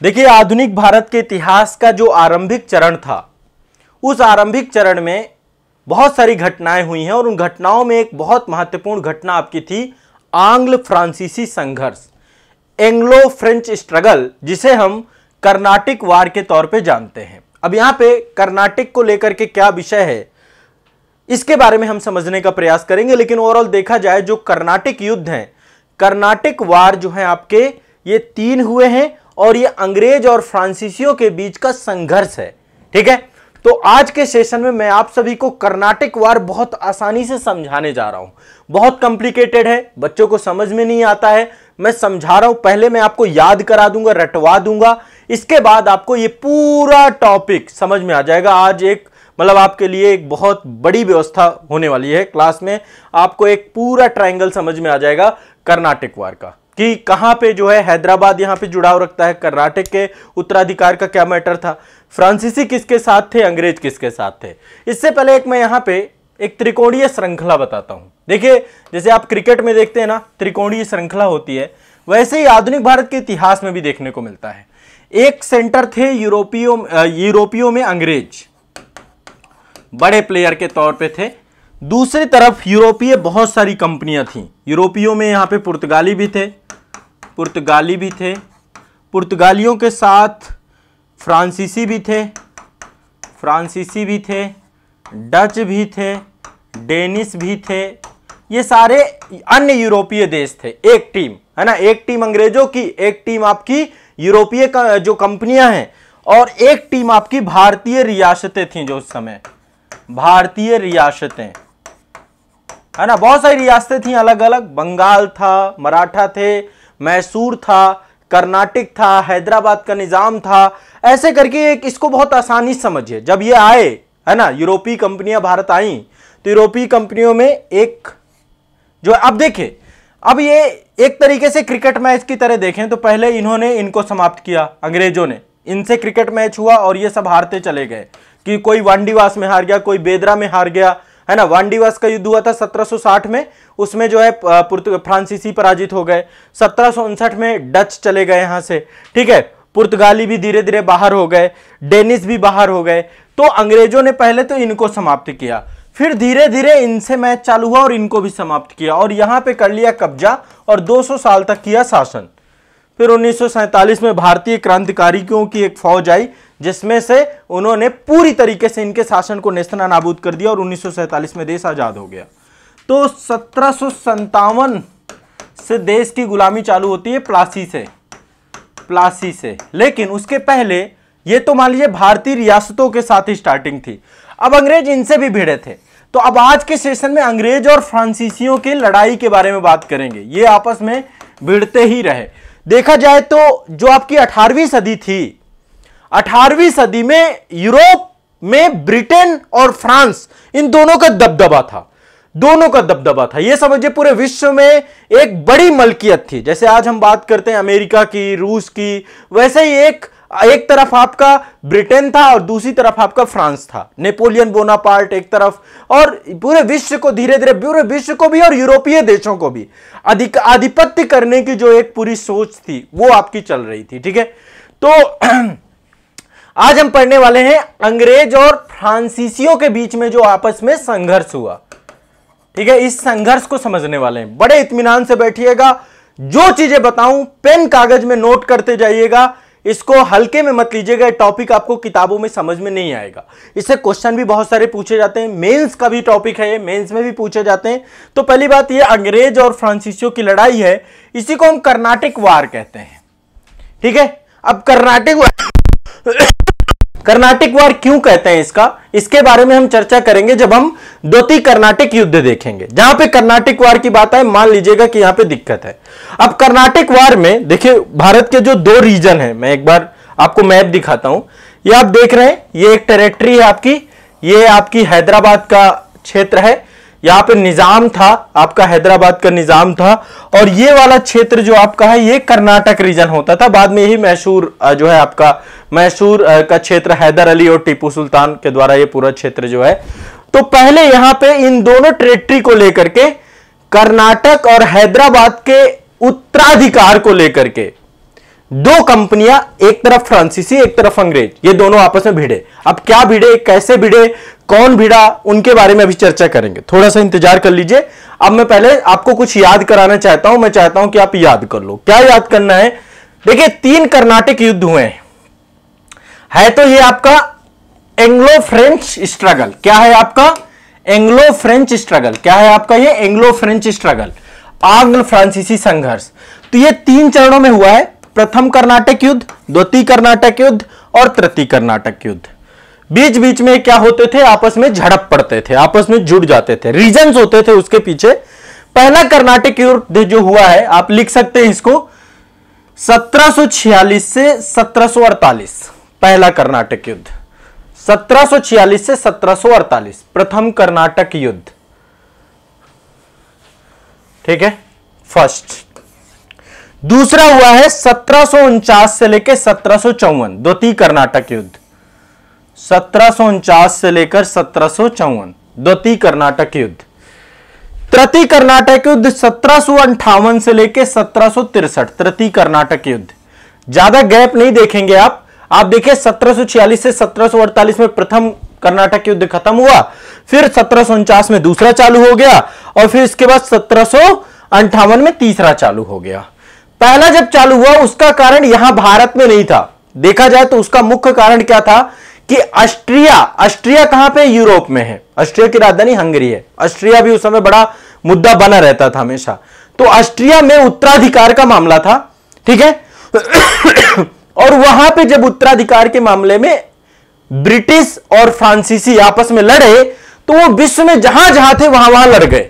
देखिए, आधुनिक भारत के इतिहास का जो आरंभिक चरण था, उस आरंभिक चरण में बहुत सारी घटनाएं हुई हैं और उन घटनाओं में एक बहुत महत्वपूर्ण घटना आपकी थी आंग्ल फ्रांसीसी संघर्ष, एंग्लो फ्रेंच स्ट्रगल, जिसे हम कर्नाटिक वार के तौर पे जानते हैं। अब यहां पे कर्नाटिक को लेकर के क्या विषय है, इसके बारे में हम समझने का प्रयास करेंगे। लेकिन ओवरऑल देखा जाए, जो कर्नाटिक युद्ध हैं, कर्नाटिक वार जो है आपके, ये 3 हुए हैं और ये अंग्रेज और फ्रांसीसियों के बीच का संघर्ष है। ठीक है, तो आज के सेशन में मैं आप सभी को कर्नाटिक वार बहुत आसानी से समझाने जा रहा हूं। बहुत कॉम्प्लिकेटेड है, बच्चों को समझ में नहीं आता है, मैं समझा रहा हूं। पहले मैं आपको याद करा दूंगा, रटवा दूंगा, इसके बाद आपको ये पूरा टॉपिक समझ में आ जाएगा। आज एक मतलब आपके लिए एक बहुत बड़ी व्यवस्था होने वाली है क्लास में। आपको एक पूरा ट्रायंगल समझ में आ जाएगा कर्नाटिक वार का, कि कहां पे जो है हैदराबाद यहां पे जुड़ाव रखता है, कर्नाटक के उत्तराधिकार का क्या मैटर था, फ्रांसीसी किसके साथ थे, अंग्रेज किसके साथ थे। इससे पहले मैं यहां पे एक त्रिकोणीय श्रृंखला बताता हूं। देखिए, जैसे आप क्रिकेट में देखते हैं ना, त्रिकोणीय श्रृंखला होती है, वैसे ही आधुनिक भारत के इतिहास में भी देखने को मिलता है। एक सेंटर थे यूरोपियों में अंग्रेज, बड़े प्लेयर के तौर पे थे। दूसरी तरफ यूरोपीय बहुत सारी कंपनियां थीं। यूरोपियों में यहां पे पुर्तगाली भी थे, पुर्तगालियों के साथ फ्रांसीसी भी थे, डच भी थे, डेनिश भी थे। ये सारे अन्य यूरोपीय देश थे। एक टीम है ना, एक टीम अंग्रेजों की, एक टीम आपकी यूरोपीय का जो कंपनियां हैं, और एक टीम आपकी भारतीय रियासतें थीं। जो उस समय भारतीय रियासतें है ना, बहुत सारी रियासतें थी अलग अलग। बंगाल था, मराठा थे, मैसूर था, कर्नाटक था, हैदराबाद का निजाम था। ऐसे करके एक इसको बहुत आसानी समझिए। जब ये आए है ना, यूरोपीय कंपनियां भारत आई, तो यूरोपीय कंपनियों में एक जो, अब देखिए, अब ये एक तरीके से क्रिकेट मैच की तरह देखें तो पहले इन्होंने इनको समाप्त किया, अंग्रेजों ने, इनसे क्रिकेट मैच हुआ और ये सब हारते चले गए, कि कोई वांडीवास में हार गया, कोई बेदरा में हार गया, है ना। वांडीवास का युद्ध हुआ था 1760 में, उसमें जो है फ्रांसीसी पराजित हो गए। 1759 में डच चले गए यहां से, ठीक है। पुर्तगाली भी धीरे धीरे बाहर हो गए, डेनिश भी बाहर हो गए। तो अंग्रेजों ने पहले तो इनको समाप्त किया, फिर धीरे धीरे इनसे मैच चालू हुआ और इनको भी समाप्त किया, और यहां पे कर लिया कब्जा और 200 साल तक किया शासन। फिर 1947 में भारतीय क्रांतिकारियों की एक फौज आई, जिसमें से उन्होंने पूरी तरीके से इनके शासन को नेस्तनाबूद कर दिया और 1947 में देश आजाद हो गया। तो 1757 से देश की गुलामी चालू होती है प्लासी से। लेकिन उसके पहले ये तो मान लीजिए भारतीय रियासतों के साथ ही स्टार्टिंग थी। अब अंग्रेज इनसे भी भिड़े थे। तो अब आज के सेशन में अंग्रेज और फ्रांसीसियों की लड़ाई के बारे में बात करेंगे। ये आपस में भिड़ते ही रहे। देखा जाए तो जो आपकी 18वीं सदी थी, 18वीं सदी में यूरोप में ब्रिटेन और फ्रांस, इन दोनों का दबदबा था। यह समझिए पूरे विश्व में एक बड़ी मलकियत थी। जैसे आज हम बात करते हैं अमेरिका की, रूस की, वैसे ही एक तरफ आपका ब्रिटेन था और दूसरी तरफ आपका फ्रांस था। नेपोलियन बोनापार्ट एक तरफ, और पूरे विश्व को धीरे धीरे, पूरे विश्व को भी और यूरोपीय देशों को भी आधिपत्य करने की जो एक पूरी सोच थी, वो आपकी चल रही थी। ठीक है, तो आज हम पढ़ने वाले हैं अंग्रेज और फ्रांसीसियों के बीच में जो आपस में संघर्ष हुआ। ठीक है, इस संघर्ष को समझने वाले हैं। बड़े इत्मीनान से बैठिएगा, जो चीजें बताऊं पेन कागज में नोट करते जाइएगा, इसको हल्के में मत लीजिएगा। टॉपिक आपको किताबों में समझ में नहीं आएगा। इससे क्वेश्चन भी बहुत सारे पूछे जाते हैं, मेंस का भी टॉपिक है ये, मेंस में भी पूछे जाते हैं। तो पहली बात ये अंग्रेज और फ्रांसीसियों की लड़ाई है, इसी को हम कर्नाटिक वार कहते हैं। ठीक है, अब कर्नाटिक वार क्यों कहते हैं इसके बारे में हम चर्चा करेंगे जब हम द्वितीय कर्नाटिक युद्ध देखेंगे। जहां पे कर्नाटिक वार की बात है, मान लीजिएगा कि यहां पे दिक्कत है। अब कर्नाटिक वार में देखिए, भारत के जो 2 रीजन है, मैं एक बार आपको मैप दिखाता हूं। ये आप देख रहे हैं, ये एक टेरिटरी है आपकी, ये आपकी हैदराबाद का क्षेत्र है। यहां पे निजाम था, आपका हैदराबाद का निजाम था, और ये वाला क्षेत्र जो आपका है, ये कर्नाटक रीजन होता था। बाद में ही मैसूर जो है आपका, मैसूर का क्षेत्र हैदर अली और टीपू सुल्तान के द्वारा ये पूरा क्षेत्र जो है। तो पहले यहां पे इन दोनों टेरिटरी को लेकर के, कर्नाटक और हैदराबाद के उत्तराधिकार को लेकर के दो कंपनियां, एक तरफ फ्रांसीसी एक तरफ अंग्रेज, ये दोनों आपस में भिड़े। अब क्या भिड़े, कैसे भिड़े, कौन भिड़ा, उनके बारे में अभी चर्चा करेंगे। थोड़ा सा इंतजार कर लीजिए। अब मैं पहले आपको कुछ याद कराना चाहता हूं। मैं चाहता हूं कि आप याद कर लो। क्या याद करना है? देखिए 3 कर्नाटक युद्ध हुए है तो ये आपका एंग्लो फ्रेंच स्ट्रगल। क्या है आपका? Anglo French struggle. क्या है आपका? ये एंग्लो फ्रेंच स्ट्रगल, आंग्ल फ्रांसीसी संघर्ष। तो ये 3 चरणों में हुआ है। प्रथम कर्नाटक युद्ध, द्वितीय कर्नाटक युद्ध और तृतीय कर्नाटक युद्ध। बीच बीच में क्या होते थे? आपस में झड़प पड़ते थे, आपस में जुड़ जाते थे, रीजन्स होते थे उसके पीछे। पहला कर्नाटक युद्ध जो हुआ है, आप लिख सकते हैं इसको 1746 से 1748। पहला कर्नाटक युद्ध 1746 से 1748, प्रथम कर्नाटक युद्ध। ठीक है, फर्स्ट। दूसरा हुआ है 1749 से लेकर 1754, द्वितीय कर्नाटक युद्ध। 1749 से लेकर 1754, द्वितीय कर्नाटक युद्ध। तृतीय कर्नाटक युद्ध 1758 से लेकर 1763, तृतीय कर्नाटक युद्ध। ज्यादा गैप नहीं देखेंगे आप देखिए 1746 से 1748 में प्रथम कर्नाटक युद्ध खत्म हुआ, फिर 1749 में दूसरा चालू हो गया और फिर इसके बाद 1758 में तीसरा चालू हो गया। पहला जब चालू हुआ उसका कारण यहां भारत में नहीं था। देखा जाए तो उसका मुख्य कारण क्या था कि ऑस्ट्रिया कहां पे? यूरोप में है। ऑस्ट्रिया की राजधानी हंगरी है। ऑस्ट्रिया भी उस समय बड़ा मुद्दा बना रहता था हमेशा। तो ऑस्ट्रिया में उत्तराधिकार का मामला था। ठीक है और वहां पे जब उत्तराधिकार के मामले में ब्रिटिश और फ्रांसीसी आपस में लड़े तो वो विश्व में जहां जहां थे वहां वहां लड़ गए।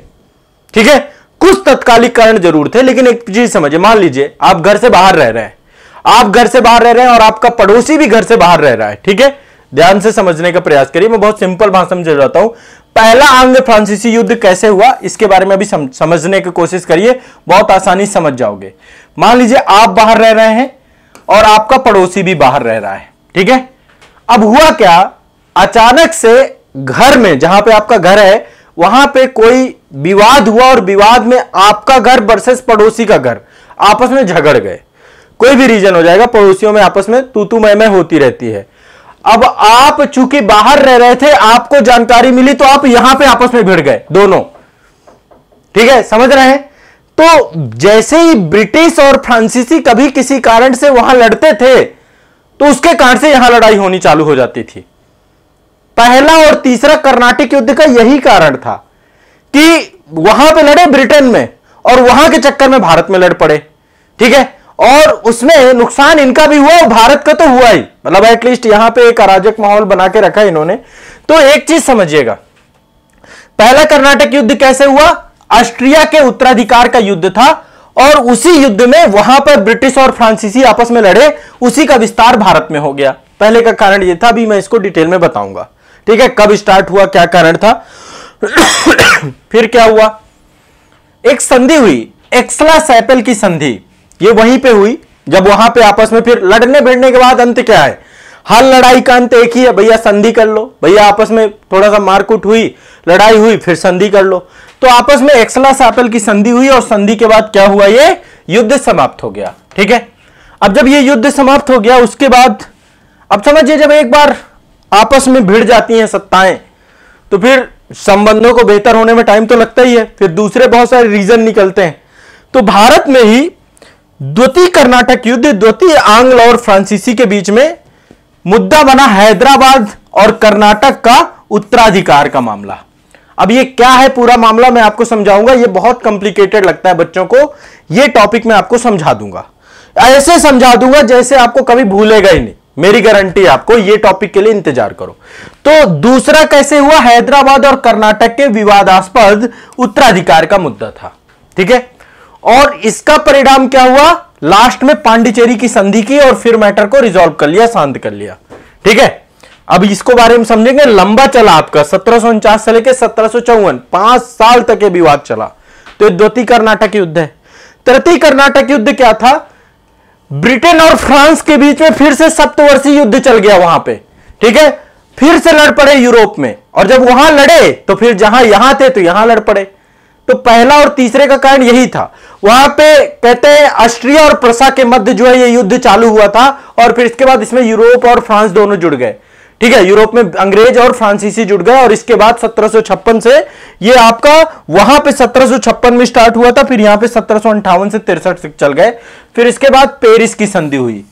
ठीक है, कुछ तत्कालिक कारण जरूर थे, लेकिन एक चीज समझिए, मान लीजिए आप घर से बाहर रह रहे हैं, आप घर से बाहर रह रहे हैं और आपका पड़ोसी भी घर से बाहर रह रहा है। ठीक है, ध्यान से समझने का प्रयास करिए। मैं बहुत सिंपल भाषा में समझाता हूं। पहला आंग्ल फ्रांसीसी युद्ध कैसे हुआ इसके बारे में भी समझने की कोशिश करिए, बहुत आसानी समझ जाओगे। मान लीजिए आप बाहर रह रहे हैं और आपका पड़ोसी भी बाहर रह रहा है। ठीक है, अब हुआ क्या, अचानक से घर में, जहां पे आपका घर है वहां पे कोई विवाद हुआ और विवाद में आपका घर वर्सेस पड़ोसी का घर आपस में झगड़ गए। कोई भी रीजन हो जाएगा, पड़ोसियों में आपस में तू तू मैं होती रहती है। अब आप चूंकि बाहर रह रहे थे, आपको जानकारी मिली तो आप यहां पे आपस में भिड़ गए दोनों। ठीक है, समझ रहे हैं? तो जैसे ही ब्रिटिश और फ्रांसीसी कभी किसी कारण से वहां लड़ते थे तो उसके कारण से यहां लड़ाई होनी चालू हो जाती थी। पहला और तीसरा कर्नाटक युद्ध का यही कारण था कि वहां पे लड़े ब्रिटेन में और वहां के चक्कर में भारत में लड़ पड़े। ठीक है, और उसमें नुकसान इनका भी हुआ और भारत का तो हुआ ही, मतलब एटलीस्ट यहां पे एक अराजक माहौल बना के रखा इन्होंने। तो एक चीज समझिएगा, पहला कर्नाटक युद्ध कैसे हुआ? ऑस्ट्रिया के उत्तराधिकार का युद्ध था और उसी युद्ध में वहां पर ब्रिटिश और फ्रांसीसी आपस में लड़े, उसी का विस्तार भारत में हो गया। पहले का कारण यह था, अभी मैं इसको डिटेल में बताऊंगा। ठीक है, कब स्टार्ट हुआ, क्या कारण था फिर क्या हुआ? एक संधि हुई, एक्सला-सैपल की संधि, ये वहीं पे हुई जब वहां पे आपस में फिर लड़ने भिड़ने के बाद अंत क्या है? हर लड़ाई का अंत एक ही है, भैया संधि कर लो। भैया आपस में थोड़ा सा मारकूट हुई, लड़ाई हुई, फिर संधि कर लो। तो आपस में एक्सला-सैपल की संधि हुई और संधि के बाद क्या हुआ? ये युद्ध समाप्त हो गया। ठीक है, अब जब ये युद्ध समाप्त हो गया उसके बाद अब समझिए, जब एक बार आपस में भिड़ जाती हैं सत्ताएं तो फिर संबंधों को बेहतर होने में टाइम तो लगता ही है, फिर दूसरे बहुत सारे रीजन निकलते हैं। तो भारत में ही द्वितीय कर्नाटक युद्ध, द्वितीय आंग्ल और फ्रांसीसी के बीच में मुद्दा बना हैदराबाद और कर्नाटक का उत्तराधिकार का मामला। अब ये क्या है पूरा मामला मैं आपको समझाऊंगा, ये बहुत कॉम्प्लिकेटेड लगता है बच्चों को, ये टॉपिक मैं आपको समझा दूंगा, ऐसे समझा दूंगा जैसे आपको कभी भूलेगा ही नहीं, मेरी गारंटी है आपको। ये टॉपिक के लिए इंतजार करो। तो दूसरा कैसे हुआ? हैदराबाद और कर्नाटक के विवादास्पद उत्तराधिकार का मुद्दा था। ठीक है, और इसका परिणाम क्या हुआ? लास्ट में पांडिचेरी की संधि की और फिर मैटर को रिजॉल्व कर लिया, शांत कर लिया। ठीक है, अब इसको बारे में समझेंगे। लंबा चला आपका 1749 से लेकर 1754, 5 साल तक ये विवाद चला। तो द्वितीय कर्नाटक युद्ध है। तृतीय कर्नाटक युद्ध क्या था? ब्रिटेन और फ्रांस के बीच में फिर से सप्तवर्षीय युद्ध चल गया वहां पे। ठीक है, फिर से लड़ पड़े यूरोप में, और जब वहां लड़े तो फिर जहां यहां थे तो यहां लड़ पड़े। तो पहला और तीसरे का कारण यही था। वहां पे कहते हैं ऑस्ट्रिया और प्रसा के मध्य जो है ये युद्ध चालू हुआ था, और फिर इसके बाद इसमें यूरोप और फ्रांस दोनों जुड़ गए। ठीक है, यूरोप में अंग्रेज और फ्रांसीसी जुड़ गए, और इसके बाद 1756 से ये आपका वहां पे 1756 में स्टार्ट हुआ था, फिर यहां पे 1758 से 63 तक चल गए। फिर इसके बाद पेरिस की संधि हुई,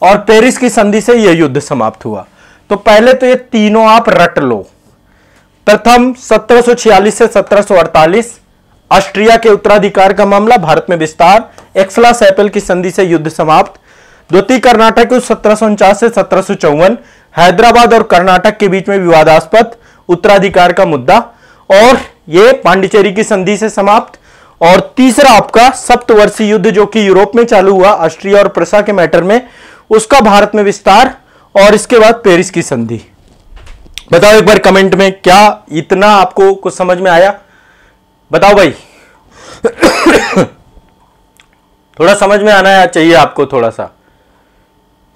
और पेरिस की संधि से यह युद्ध समाप्त हुआ। तो पहले तो ये तीनों आप रट लो। प्रथम 1746 से 1748 ऑस्ट्रिया के उत्तराधिकार का मामला, भारत में विस्तार, एक्सला-सैपल की संधि से युद्ध समाप्त। द्वितीय कर्नाटक युद्ध 1749 से 1754, हैदराबाद और कर्नाटक के बीच में विवादास्पद उत्तराधिकार का मुद्दा, और यह पांडिचेरी की संधि से समाप्त। और तीसरा आपका सप्तवर्षीय युद्ध जो कि यूरोप में चालू हुआ ऑस्ट्रिया और प्रसा के मैटर में, उसका भारत में विस्तार, और इसके बाद पेरिस की संधि। बताओ एक बार कमेंट में, क्या इतना आपको कुछ समझ में आया? बताओ भाई। थोड़ा समझ में आना चाहिए आपको, थोड़ा सा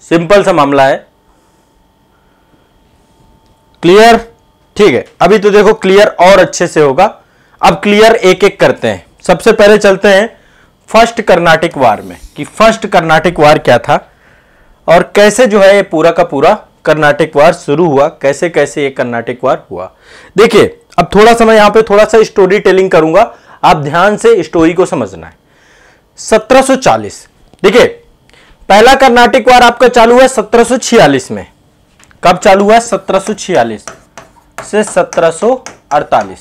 सिंपल सा मामला है। क्लियर? ठीक है, अभी तो देखो क्लियर और अच्छे से होगा। अब क्लियर एक एक करते हैं। सबसे पहले चलते हैं फर्स्ट कर्नाटिक वार में, कि फर्स्ट कर्नाटिक वार क्या था और कैसे जो है ये पूरा का पूरा कर्नाटिक वार शुरू हुआ, कैसे कैसे ये कर्नाटिक वार हुआ। देखिए, अब थोड़ा सा मैं यहां पे थोड़ा सा स्टोरी टेलिंग करूंगा, आप ध्यान से स्टोरी को समझना है। 1740, देखिए पहला कर्नाटिक वार आपका चालू हुआ 1746 में। कब चालू हुआ? 1746 से 1748,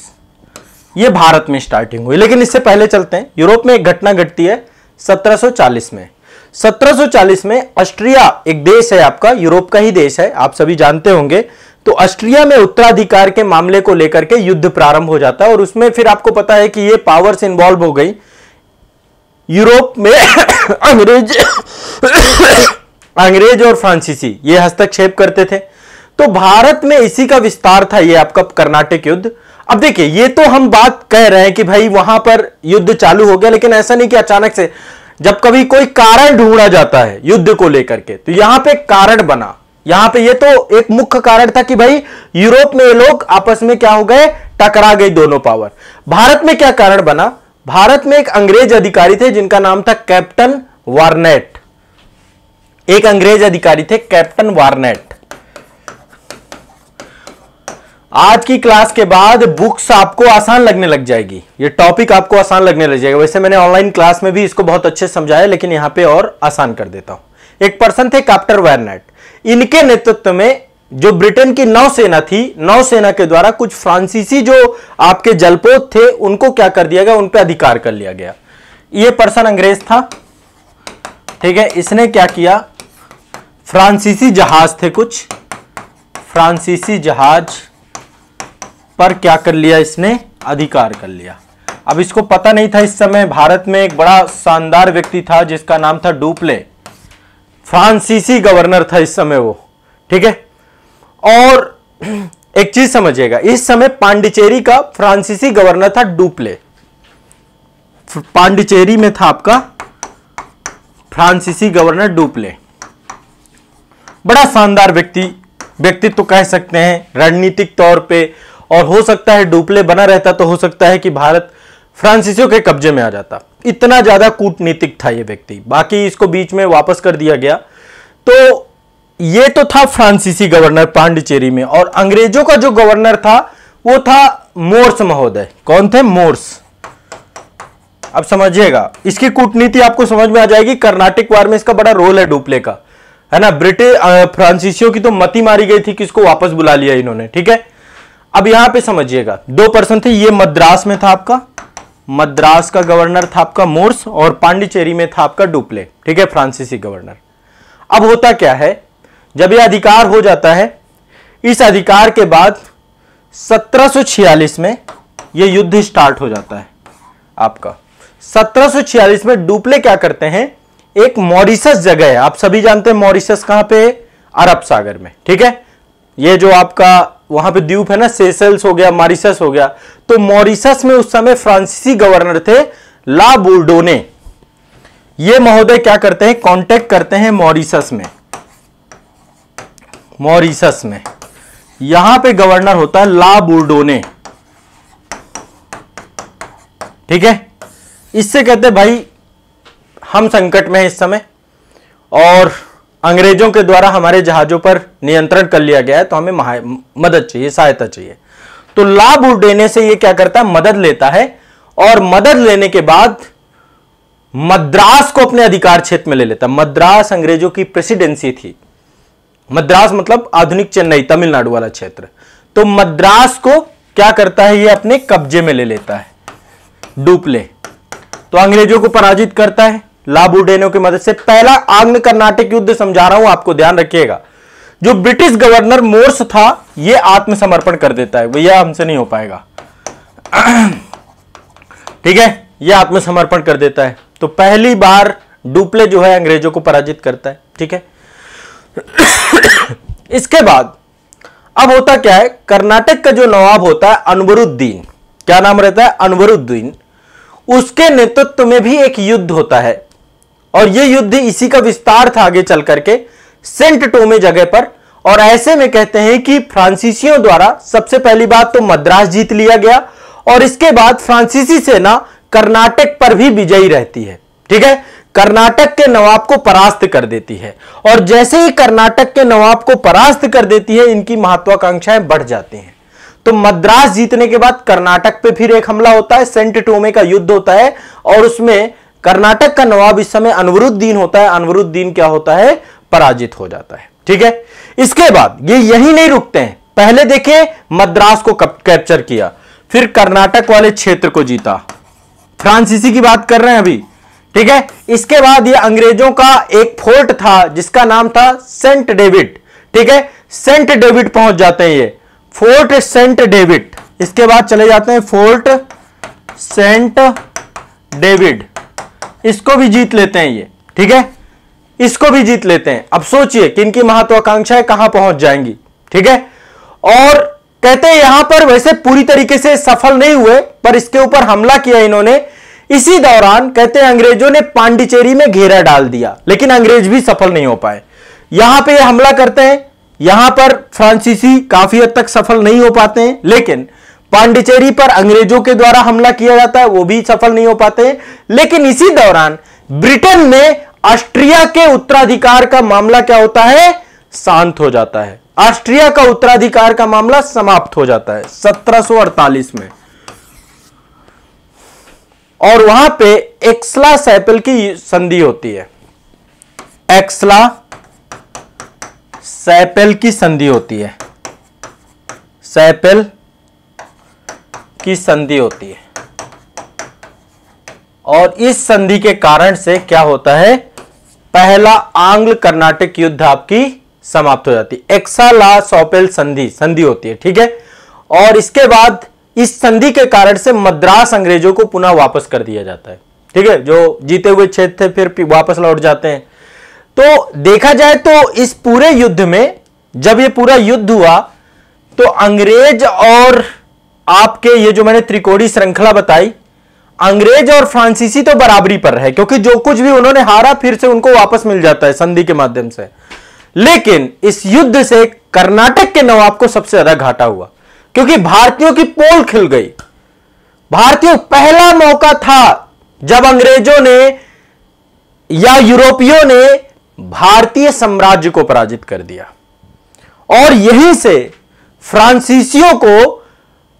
ये भारत में स्टार्टिंग हुई। लेकिन इससे पहले चलते हैं, यूरोप में एक घटना घटती है 1740 में। 1740 में ऑस्ट्रिया एक देश है आपका, यूरोप का ही देश है, आप सभी जानते होंगे। तो ऑस्ट्रिया में उत्तराधिकार के मामले को लेकर के युद्ध प्रारंभ हो जाता है, और उसमें फिर आपको पता है कि ये पावर्स इन्वॉल्व हो गई। यूरोप में अंग्रेज और फ्रांसीसी ये हस्तक्षेप करते थे। तो भारत में इसी का विस्तार था ये आपका कर्नाटिक युद्ध। अब देखिए, ये तो हम बात कह रहे हैं कि भाई वहां पर युद्ध चालू हो गया, लेकिन ऐसा नहीं कि अचानक से, जब कभी कोई कारण ढूंढा जाता है युद्ध को लेकर के, तो यहां पे कारण बना। यहां पे ये तो एक मुख्य कारण था कि भाई यूरोप में ये लोग आपस में क्या हो गए, टकरा गई दोनों पावर। भारत में क्या कारण बना? भारत में एक अंग्रेज अधिकारी थे जिनका नाम था कैप्टन वार्नेट। एक अंग्रेज अधिकारी थे कैप्टन वार्नेट। आज की क्लास के बाद बुक्स आपको आसान लगने लग जाएगी, ये टॉपिक आपको आसान लगने लग जाएगा। वैसे मैंने ऑनलाइन क्लास में भी इसको बहुत अच्छे समझाया, लेकिन यहां पे और आसान कर देता हूं। एक पर्सन थे कैप्टन वार्नेट। इनके नेतृत्व में जो ब्रिटेन की नौसेना थी, नौसेना के द्वारा कुछ फ्रांसीसी जो आपके जलपोत थे उनको क्या कर दिया गया, उन पर अधिकार कर लिया गया। ये पर्सन अंग्रेज था, ठीक है। इसने क्या किया, फ्रांसीसी जहाज थे कुछ, फ्रांसीसी जहाज पर क्या कर लिया, इसने अधिकार कर लिया। अब इसको पता नहीं था इस समय भारत में एक बड़ा शानदार व्यक्ति था जिसका नाम था डुप्ले, फ्रांसीसी गवर्नर था इस समय वो, ठीक है। और एक चीज समझिएगा, इस समय पांडिचेरी का फ्रांसीसी गवर्नर था डुप्ले, पांडिचेरी में था आपका फ्रांसीसी गवर्नर डुप्ले। बड़ा शानदार व्यक्तित्व तो कह सकते हैं रणनीतिक तौर पे, और हो सकता है डुप्ले बना रहता तो हो सकता है कि भारत फ्रांसीसियों के कब्जे में आ जाता। इतना ज्यादा कूटनीतिक था ये व्यक्ति, बाकी इसको बीच में वापस कर दिया गया। तो ये तो था फ्रांसीसी गवर्नर पांडिचेरी में, और अंग्रेजों का जो गवर्नर था वो था मोर्स महोदय। कौन थे? मोर्स। अब समझिएगा, इसकी कूटनीति आपको समझ में आ जाएगी। कर्नाटिक वार में इसका बड़ा रोल है डुप्ले का, है ना। ब्रिटिश फ्रांसीसियों की तो मती मारी गई थी कि इसको वापस बुला लिया इन्होंने, ठीक है। अब यहां पे समझिएगा, दो पर्सन थे, ये मद्रास में था आपका, मद्रास का गवर्नर था आपका मोर्स, और पांडिचेरी में था आपका डुप्ले, ठीक है, फ्रांसीसी गवर्नर। अब होता क्या है, जब यह अधिकार हो जाता है, इस अधिकार के बाद 1746 में यह युद्ध स्टार्ट हो जाता है आपका। 1746 में डुप्ले क्या करते हैं, एक मॉरिशस जगह है, आप सभी जानते हैं मॉरिशस कहां पे है, अरब सागर में, ठीक है। ये जो आपका वहां पे द्वीप है ना, सेशल्स हो गया, मॉरिशस हो गया। तो मॉरिशस में उस समय फ्रांसीसी गवर्नर थे ला बोर्डोने। ये महोदय क्या करते हैं, कांटेक्ट करते हैं मॉरिशस में, मॉरिशस में यहां पे गवर्नर होता है ला बोर्डोने, ठीक है, इससे कहते भाई हम संकट में हैं इस समय और अंग्रेजों के द्वारा हमारे जहाजों पर नियंत्रण कर लिया गया है, तो हमें मदद चाहिए, सहायता चाहिए। तो लाभ देने से ये क्या करता है, मदद लेता है, और मदद लेने के बाद मद्रास को अपने अधिकार क्षेत्र में ले लेता। मद्रास अंग्रेजों की प्रेसिडेंसी थी। मद्रास मतलब आधुनिक चेन्नई, तमिलनाडु वाला क्षेत्र। तो मद्रास को क्या करता है, ये अपने कब्जे में ले लेता है, डुप्ले। तो अंग्रेजों को पराजित करता है लाबुडेनो की मदद से। पहला आंग्ल कर्नाटक युद्ध समझा रहा हूं, आपको ध्यान रखिएगा। जो ब्रिटिश गवर्नर मोर्स था, यह आत्मसमर्पण कर देता है, भैया हमसे नहीं हो पाएगा, ठीक है, यह आत्मसमर्पण कर देता है। तो पहली बार डुप्ले जो है अंग्रेजों को पराजित करता है, ठीक है। इसके बाद अब होता क्या है, कर्नाटक का जो नवाब होता है अनवरुद्दीन, क्या नाम रहता है, अनवरुद्दीन, उसके नेतृत्व में भी एक युद्ध होता है, और यह युद्ध इसी का विस्तार था आगे चल करके सेंट टोमे जगह पर। और ऐसे में कहते हैं कि फ्रांसीसियों द्वारा सबसे पहली बात तो मद्रास जीत लिया गया, और इसके बाद फ्रांसीसी सेना कर्नाटक पर भी विजयी रहती है, ठीक है, कर्नाटक के नवाब को परास्त कर देती है। और जैसे ही कर्नाटक के नवाब को परास्त कर देती है, इनकी महत्वाकांक्षाएं बढ़ जाती हैं। तो मद्रास जीतने के बाद कर्नाटक पे फिर एक हमला होता है, सेंट टोमे का युद्ध होता है, और उसमें कर्नाटक का नवाब इस समय अनवरुद्दीन होता है। अनवरुद्दीन क्या होता है, पराजित हो जाता है, ठीक है। इसके बाद ये यही नहीं रुकते हैं, पहले देखिए मद्रास को कैप्चर किया, फिर कर्नाटक वाले क्षेत्र को जीता, फ्रांसीसी की बात कर रहे हैं अभी, ठीक है। इसके बाद ये अंग्रेजों का एक फोर्ट था जिसका नाम था सेंट डेविड, ठीक है, सेंट डेविड पहुंच जाते हैं, ये फोर्ट सेंट डेविड। इसके बाद चले जाते हैं फोर्ट सेंट डेविड, इसको भी जीत लेते हैं ये, ठीक है, इसको भी जीत लेते हैं। अब सोचिए कि इनकी महत्वाकांक्षाएं कहां पहुंच जाएंगी, ठीक है। और कहते हैं यहां पर वैसे पूरी तरीके से सफल नहीं हुए, पर इसके ऊपर हमला किया इन्होंने। इसी दौरान कहते हैं अंग्रेजों ने पांडिचेरी में घेरा डाल दिया, लेकिन अंग्रेज भी सफल नहीं हो पाए। यहां पे हमला करते हैं, यहां पर फ्रांसीसी काफी हद तक सफल नहीं हो पाते हैं, लेकिन पांडिचेरी पर अंग्रेजों के द्वारा हमला किया जाता है, वो भी सफल नहीं हो पाते हैं। लेकिन इसी दौरान ब्रिटेन में ऑस्ट्रिया के उत्तराधिकार का मामला क्या होता है, शांत हो जाता है। ऑस्ट्रिया का उत्तराधिकार का मामला समाप्त हो जाता है 1748 में, और वहां पे एक्सला सैपल की संधि होती है, एक्सला सैपल की संधि होती है, सैपल की संधि होती है। और इस संधि के कारण से क्या होता है, पहला आंग्ल कर्नाटक युद्ध आपकी समाप्त हो जाती है। एक्साला सौपेल संधि होती है, ठीक है। और इसके बाद इस संधि के कारण से मद्रास अंग्रेजों को पुनः वापस कर दिया जाता है, ठीक है, जो जीते हुए क्षेत्र थे फिर वापस लौट जाते हैं। तो देखा जाए तो इस पूरे युद्ध में, जब ये पूरा युद्ध हुआ, तो अंग्रेज और आपके ये जो मैंने त्रिकोणीय श्रृंखला बताई, अंग्रेज और फ्रांसीसी तो बराबरी पर रहे, क्योंकि जो कुछ भी उन्होंने हारा फिर से उनको वापस मिल जाता है संधि के माध्यम से। लेकिन इस युद्ध से कर्नाटक के नवाब को सबसे ज्यादा घाटा हुआ, क्योंकि भारतीयों की पोल खिल गई। भारतीयों, पहला मौका था जब अंग्रेजों ने या यूरोपियों ने भारतीय साम्राज्य को पराजित कर दिया, और यहीं से फ्रांसीसियों को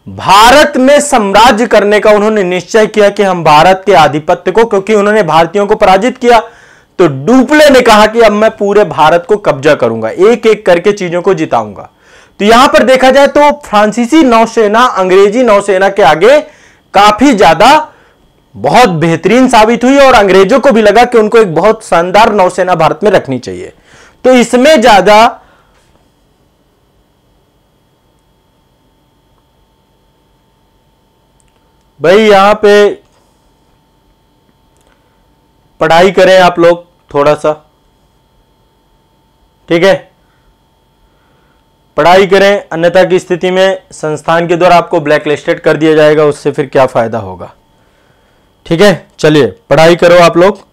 भारत में साम्राज्य करने का उन्होंने निश्चय किया कि हम भारत के आधिपत्य को, क्योंकि उन्होंने भारतीयों को पराजित किया, तो डुप्ले ने कहा कि अब मैं पूरे भारत को कब्जा करूंगा, एक एक करके चीजों को जिताऊंगा। तो यहां पर देखा जाए तो फ्रांसीसी नौसेना अंग्रेजी नौसेना के आगे काफी ज्यादा बहुत बेहतरीन साबित हुई, और अंग्रेजों को भी लगा कि उनको एक बहुत शानदार नौसेना भारत में रखनी चाहिए। तो इसमें ज्यादा भाई यहां पे पढ़ाई करें आप लोग थोड़ा सा, ठीक है, पढ़ाई करें, अन्यथा की स्थिति में संस्थान के द्वारा आपको ब्लैक लिस्टेड कर दिया जाएगा, उससे फिर क्या फायदा होगा, ठीक है। चलिए पढ़ाई करो आप लोग।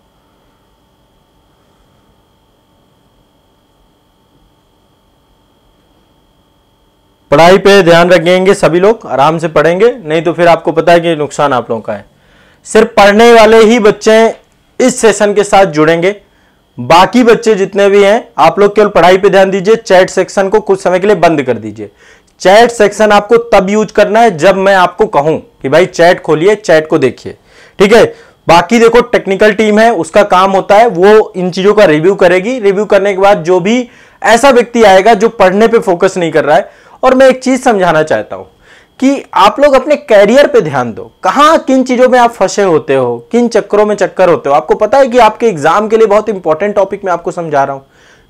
पढ़ाई पे ध्यान रखेंगे सभी लोग, आराम से पढ़ेंगे, नहीं तो फिर आपको पता है कि नुकसान आप लोगों का है। सिर्फ पढ़ने वाले ही बच्चे इस सेशन के साथ जुड़ेंगे। बाकी बच्चे जितने भी हैं, आप लोग केवल पढ़ाई पे ध्यान दीजिए। चैट सेक्शन को कुछ समय के लिए बंद कर दीजिए। चैट सेक्शन आपको तब यूज करना है जब मैं आपको कहूं कि भाई चैट खोलिए, चैट को देखिए, ठीक है। बाकी देखो, टेक्निकल टीम है, उसका काम होता है वो इन चीजों का रिव्यू करेगी। रिव्यू करने के बाद जो भी ऐसा व्यक्ति आएगा जो पढ़ने पे फोकस नहीं कर रहा है, और मैं एक चीज समझाना चाहता हूं कि आप लोग अपने कैरियर पे ध्यान दो। कहां किन चीजों में आप फंसे होते हो, किन चक्करों में चक्कर होते हो। आपको पता है कि आपके एग्जाम के लिए बहुत इंपॉर्टेंट टॉपिक मैं आपको समझा रहा हूं।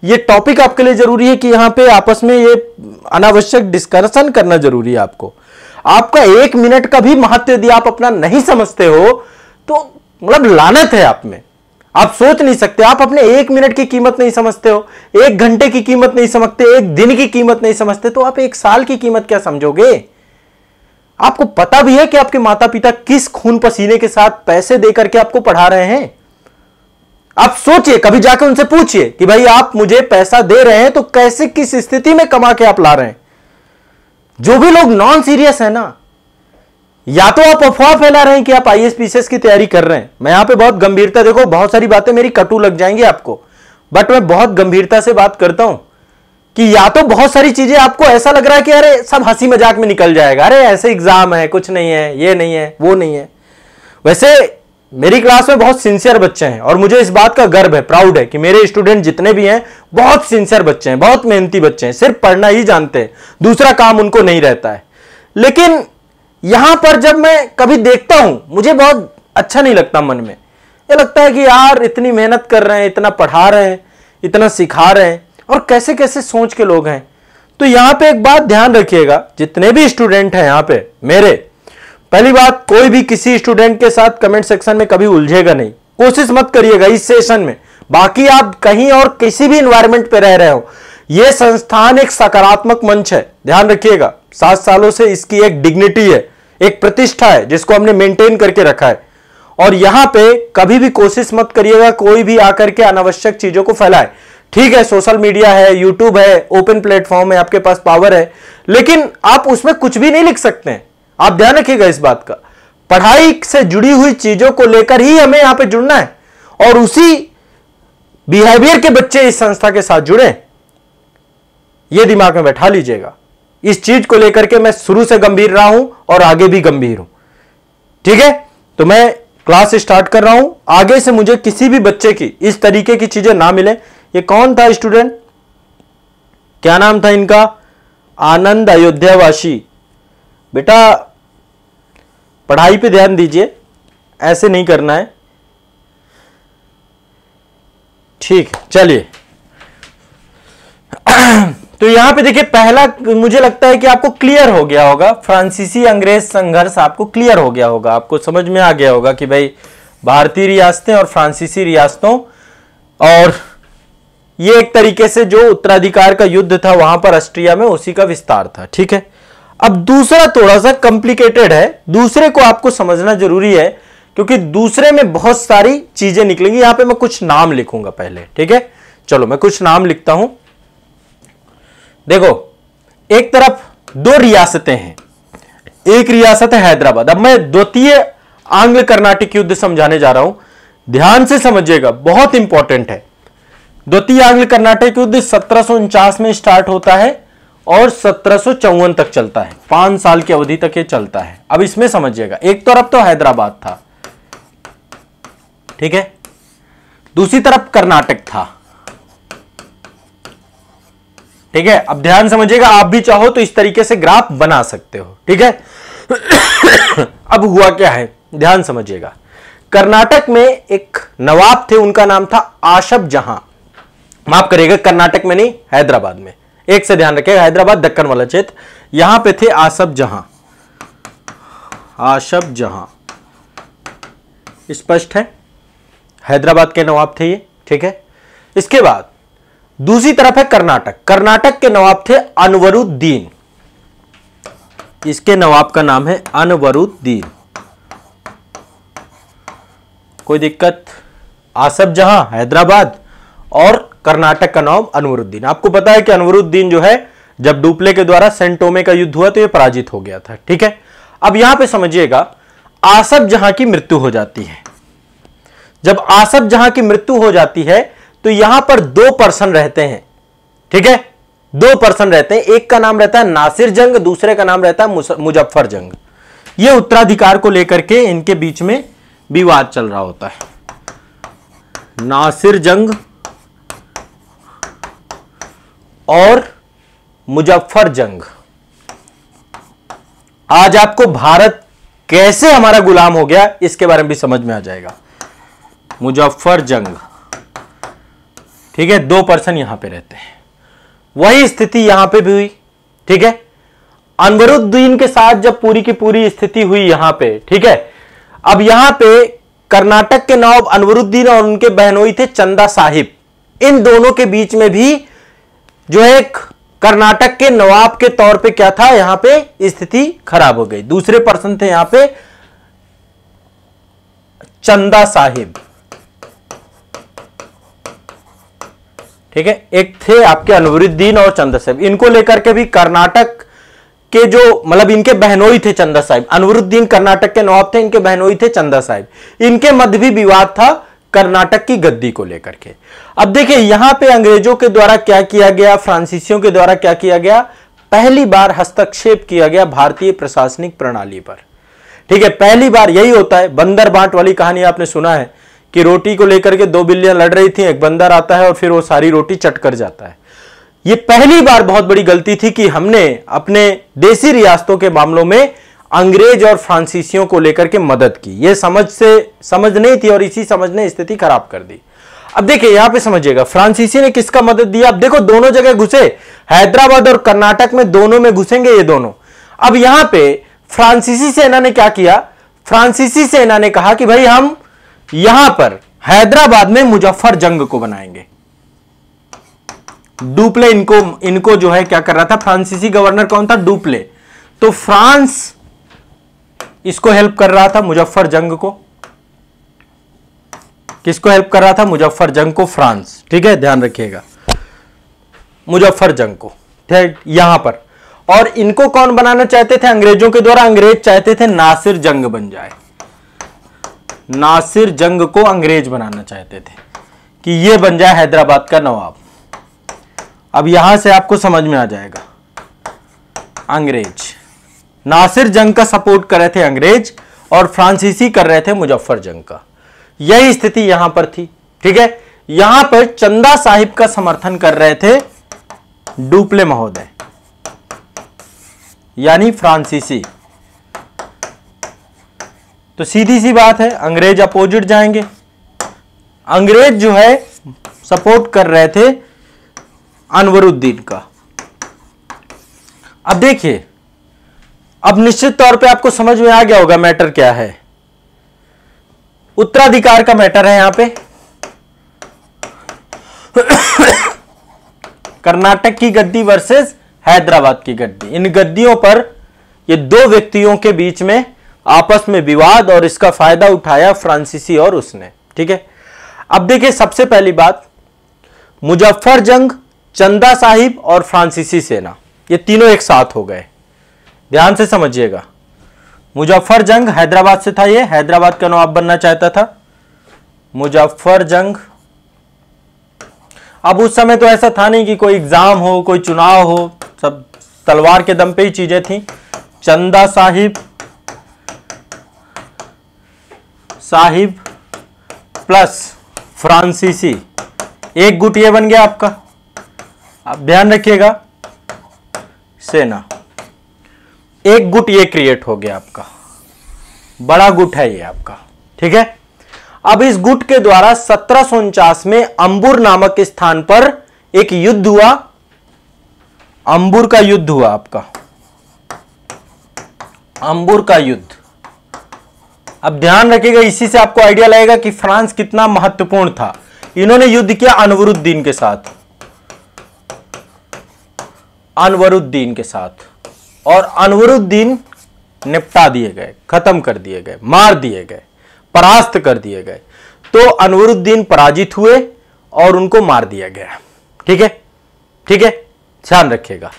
ये टॉपिक आपके लिए जरूरी है कि यहां पे आपस में ये अनावश्यक डिस्कशन करना जरूरी है। आपका 1 मिनट का भी महत्व यदि आप अपना नहीं समझते हो तो मतलब लानत है आप में। आप सोच नहीं सकते, आप अपने 1 मिनट की कीमत नहीं समझते हो, 1 घंटे की कीमत नहीं समझते, 1 दिन की कीमत नहीं समझते, तो आप 1 साल की कीमत क्या समझोगे। आपको पता भी है कि आपके माता पिता किस खून पसीने के साथ पैसे देकर के आपको पढ़ा रहे हैं। आप सोचिए, कभी जाकर उनसे पूछिए कि भाई आप मुझे पैसा दे रहे हैं तो कैसे, किस स्थिति में कमा के आप ला रहे हैं। जो भी लोग नॉन सीरियस है ना, या तो आप अफवाह फैला रहे हैं कि आप आईएएस पीसीएस की तैयारी कर रहे हैं। मैं यहां पे बहुत गंभीरता, देखो बहुत सारी बातें मेरी कटु लग जाएंगी आपको, बट मैं बहुत गंभीरता से बात करता हूं कि या तो बहुत सारी चीजें आपको ऐसा लग रहा है कि अरे सब हंसी मजाक में निकल जाएगा, अरे ऐसे एग्जाम है, कुछ नहीं है, ये नहीं है, वो नहीं है। वैसे मेरी क्लास में बहुत सिंसियर बच्चे हैं और मुझे इस बात का गर्व है, प्राउड है कि मेरे स्टूडेंट जितने भी हैं बहुत सिंसियर बच्चे हैं, बहुत मेहनती बच्चे हैं, सिर्फ पढ़ना ही जानते हैं, दूसरा काम उनको नहीं रहता है। लेकिन यहां पर जब मैं कभी देखता हूं, मुझे बहुत अच्छा नहीं लगता, मन में ये लगता है कि यार इतनी मेहनत कर रहे हैं, इतना पढ़ा रहे हैं, इतना सिखा रहे हैं, और कैसे कैसे सोच के लोग हैं। तो यहां पे एक बात ध्यान रखिएगा, जितने भी स्टूडेंट हैं यहां पे मेरे, पहली बात, कोई भी किसी स्टूडेंट के साथ कमेंट सेक्शन में कभी उलझेगा नहीं, कोशिश मत करिएगा इस सेशन में। बाकी आप कहीं और किसी भी एनवायरनमेंट पे रह रहे हो, यह संस्थान एक सकारात्मक मंच है, ध्यान रखिएगा। 7 सालों से इसकी एक डिग्निटी है, एक प्रतिष्ठा है जिसको हमने मेंटेन करके रखा है। और यहां पे कभी भी कोशिश मत करिएगा कोई भी आकर के अनावश्यक चीजों को फैलाए। ठीक है, सोशल मीडिया है, यूट्यूब है, ओपन प्लेटफॉर्म है, आपके पास पावर है, लेकिन आप उसमें कुछ भी नहीं लिख सकते हैं। आप ध्यान रखिएगा इस बात का। पढ़ाई से जुड़ी हुई चीजों को लेकर ही हमें यहां पे जुड़ना है, और उसी बिहेवियर के बच्चे इस संस्था के साथ जुड़े, यह दिमाग में बैठा लीजिएगा। इस चीज को लेकर के मैं शुरू से गंभीर रहा हूं और आगे भी गंभीर हूं, ठीक है। तो मैं क्लास स्टार्ट कर रहा हूं, आगे से मुझे किसी भी बच्चे की इस तरीके की चीजें ना मिले। ये कौन था स्टूडेंट, क्या नाम था इनका, आनंद अयोध्यावासी। बेटा पढ़ाई पे ध्यान दीजिए, ऐसे नहीं करना है, ठीक है। चलिए तो यहां पे देखिए, पहला मुझे लगता है कि आपको क्लियर हो गया होगा, फ्रांसीसी अंग्रेज संघर्ष आपको क्लियर हो गया होगा, आपको समझ में आ गया होगा कि भाई भारतीय रियासतें और फ्रांसीसी रियासतों, और ये एक तरीके से जो उत्तराधिकार का युद्ध था वहां पर ऑस्ट्रिया में, उसी का विस्तार था, ठीक है। अब दूसरा थोड़ा सा कॉम्प्लिकेटेड है, दूसरे को आपको समझना जरूरी है क्योंकि दूसरे में बहुत सारी चीजें निकलेंगी। यहां पे मैं कुछ नाम लिखूंगा पहले, ठीक है। चलो मैं कुछ नाम लिखता हूं। देखो, एक तरफ 2 रियासतें हैं, एक रियासत है हैदराबाद। अब मैं द्वितीय आंग्ल कर्नाटक युद्ध समझाने जा रहा हूं, ध्यान से समझिएगा, बहुत इंपॉर्टेंट है। द्वितीय आंग्ल कर्नाटक युद्ध 1749 में स्टार्ट होता है और 1754 तक चलता है, 5 साल की अवधि तक ये चलता है। अब इसमें समझिएगा, एक तरफ तो हैदराबाद था, ठीक है, दूसरी तरफ कर्नाटक था, ठीक है। अब ध्यान समझिएगा, आप भी चाहो तो इस तरीके से ग्राफ बना सकते हो, ठीक है। अब हुआ क्या है, ध्यान समझिएगा। कर्नाटक में एक नवाब थे, उनका नाम था आशफ जहां, माफ करिएगा कर्नाटक में नहीं, हैदराबाद में, एक से ध्यान रखिएगा, हैदराबाद दक्कन वाला क्षेत्र, यहां पे थे आशफ जहां, आशफ जहां, स्पष्ट है, हैदराबाद के नवाब थे ये, ठीक है। इसके बाद दूसरी तरफ है कर्नाटक, कर्नाटक के नवाब थे अनवरुद्दीन, इसके नवाब का नाम है अनवरुद्दीन, कोई दिक्कत। आसफ जहां हैदराबाद और कर्नाटक का नाम अनवरुद्दीन। आपको पता है कि अनवरुद्दीन जो है, जब डुप्ले के द्वारा सेंट टोमे का युद्ध हुआ तो यह पराजित हो गया था, ठीक है। अब यहां पे समझिएगा, आसफ जहां की मृत्यु हो जाती है, जब आसफ जहां की मृत्यु हो जाती है तो यहां पर 2 पर्सन रहते हैं, ठीक है, 2 पर्सन रहते हैं। एक का नाम रहता है नासिर जंग, दूसरे का नाम रहता है मुजफ्फर जंग। यह उत्तराधिकार को लेकर के इनके बीच में विवाद चल रहा होता है। नासिर जंग और मुजफ्फर जंग। आज आपको भारत कैसे हमारा गुलाम हो गया इसके बारे में भी समझ में आ जाएगा। मुजफ्फर जंग, ठीक है, 2 पर्सन यहां पे रहते हैं। वही स्थिति यहां पे भी हुई, ठीक है। अनवरुद्दीन के साथ जब पूरी की पूरी स्थिति हुई यहां पे, ठीक है, अब यहां पे कर्नाटक के नवाब अनवरुद्दीन और उनके बहनोई थे चंदा साहिब। इन दोनों के बीच में भी जो है कर्नाटक के नवाब के तौर पे क्या था, यहां पे स्थिति खराब हो गई। दूसरे पर्सन थे यहां पे चंदा साहिब, ठीक है। एक थे आपके अनवरुद्दीन और चंदा साहिब। इनको लेकर के भी कर्नाटक के जो मतलब इनके बहनोई थे चंदा साहिब, अनवरुद्दीन कर्नाटक के नवाब थे, इनके बहनोई थे चंदा साहिब। इनके मध्य भी विवाद था कर्नाटक की गद्दी को लेकर के। अब देखिए यहां पे अंग्रेजों के द्वारा क्या किया गया, फ्रांसीसियों के द्वारा क्या किया गया, पहली बार हस्तक्षेप किया गया भारतीय प्रशासनिक प्रणाली पर, ठीक है। पहली बार यही होता है, बंदर बांट वाली कहानी आपने सुना है कि रोटी को लेकर के 2 बिल्लियां लड़ रही थी, एक बंदर आता है और फिर वो सारी रोटी चट कर जाता है। ये पहली बार बहुत बड़ी गलती थी कि हमने अपने देसी रियासतों के मामलों में अंग्रेज और फ्रांसीसियों को लेकर के मदद की। ये समझ नहीं थी और इसी समझ ने स्थिति खराब कर दी। अब देखिए यहां पे समझिएगा फ्रांसीसी ने किसका मदद दिया। अब देखो दोनों जगह घुसे, हैदराबाद और कर्नाटक में दोनों में घुसेंगे ये दोनों। अब यहां पे फ्रांसीसी सेना ने क्या किया, फ्रांसीसी सेना ने कहा कि भाई हम यहां पर हैदराबाद में मुजफ्फर जंग को बनाएंगे। डुप्ले इनको जो है क्या कर रहा था, फ्रांसीसी गवर्नर कौन था, डुप्ले। तो फ्रांस इसको हेल्प कर रहा था, मुजफ्फर जंग को। किसको हेल्प कर रहा था, मुजफ्फर जंग को, फ्रांस, ठीक है, ध्यान रखिएगा, मुजफ्फर जंग को, ठीक, यहां पर। और इनको कौन बनाना चाहते थे अंग्रेजों के द्वारा, अंग्रेज चाहते थे नासिर जंग बन जाए। नासिर जंग को अंग्रेज बनाना चाहते थे कि यह बन जाए हैदराबाद का नवाब। अब यहां से आपको समझ में आ जाएगा, अंग्रेज नासिर जंग का सपोर्ट कर रहे थे अंग्रेज और फ्रांसीसी कर रहे थे मुजफ्फर जंग का। यही स्थिति यहां पर थी, ठीक है। यहां पर चंदा साहिब का समर्थन कर रहे थे डुप्ले महोदय, यानी फ्रांसीसी। तो सीधी सी बात है, अंग्रेज अपोजिट जाएंगे। अंग्रेज जो है सपोर्ट कर रहे थे अनवरुद्दीन का। अब देखिए, अब निश्चित तौर पे आपको समझ में आ गया होगा मैटर क्या है। उत्तराधिकार का मैटर है यहां पे। कर्नाटक की गद्दी वर्सेस हैदराबाद की गद्दी। इन गद्दियों पर ये 2 व्यक्तियों के बीच में आपस में विवाद और इसका फायदा उठाया फ्रांसीसी और उसने, ठीक है। अब देखिए सबसे पहली बात, मुजफ्फर जंग, चंदा साहिब और फ्रांसीसी सेना, ये तीनों एक साथ हो गए। ध्यान से समझिएगा, मुजफ्फर जंग हैदराबाद से था, ये हैदराबाद का नवाब बनना चाहता था, मुजफ्फर जंग। अब उस समय तो ऐसा था नहीं कि कोई एग्जाम हो, कोई चुनाव हो, सब तलवार के दम पे ही चीजें थी। चंदा साहिब प्लस फ्रांसीसी, एक गुट ये बन गया आपका। अब ध्यान रखिएगा, सेना, एक गुट ये क्रिएट हो गया आपका, बड़ा गुट है ये आपका, ठीक है। अब इस गुट के द्वारा 1749 में अंबुर नामक स्थान पर एक युद्ध हुआ, अंबुर का युद्ध हुआ आपका, अंबुर का युद्ध। अब ध्यान रखिएगा, इसी से आपको आइडिया लगेगा कि फ्रांस कितना महत्वपूर्ण था। इन्होंने युद्ध किया अनवरुद्दीन के साथ, अनवरुद्दीन के साथ, और अनवरुद्दीन निपटा दिए गए, खत्म कर दिए गए, मार दिए गए, परास्त कर दिए गए। तो अनवरुद्दीन पराजित हुए और उनको मार दिया गया, ठीक है, ठीक है, ध्यान रखिएगा।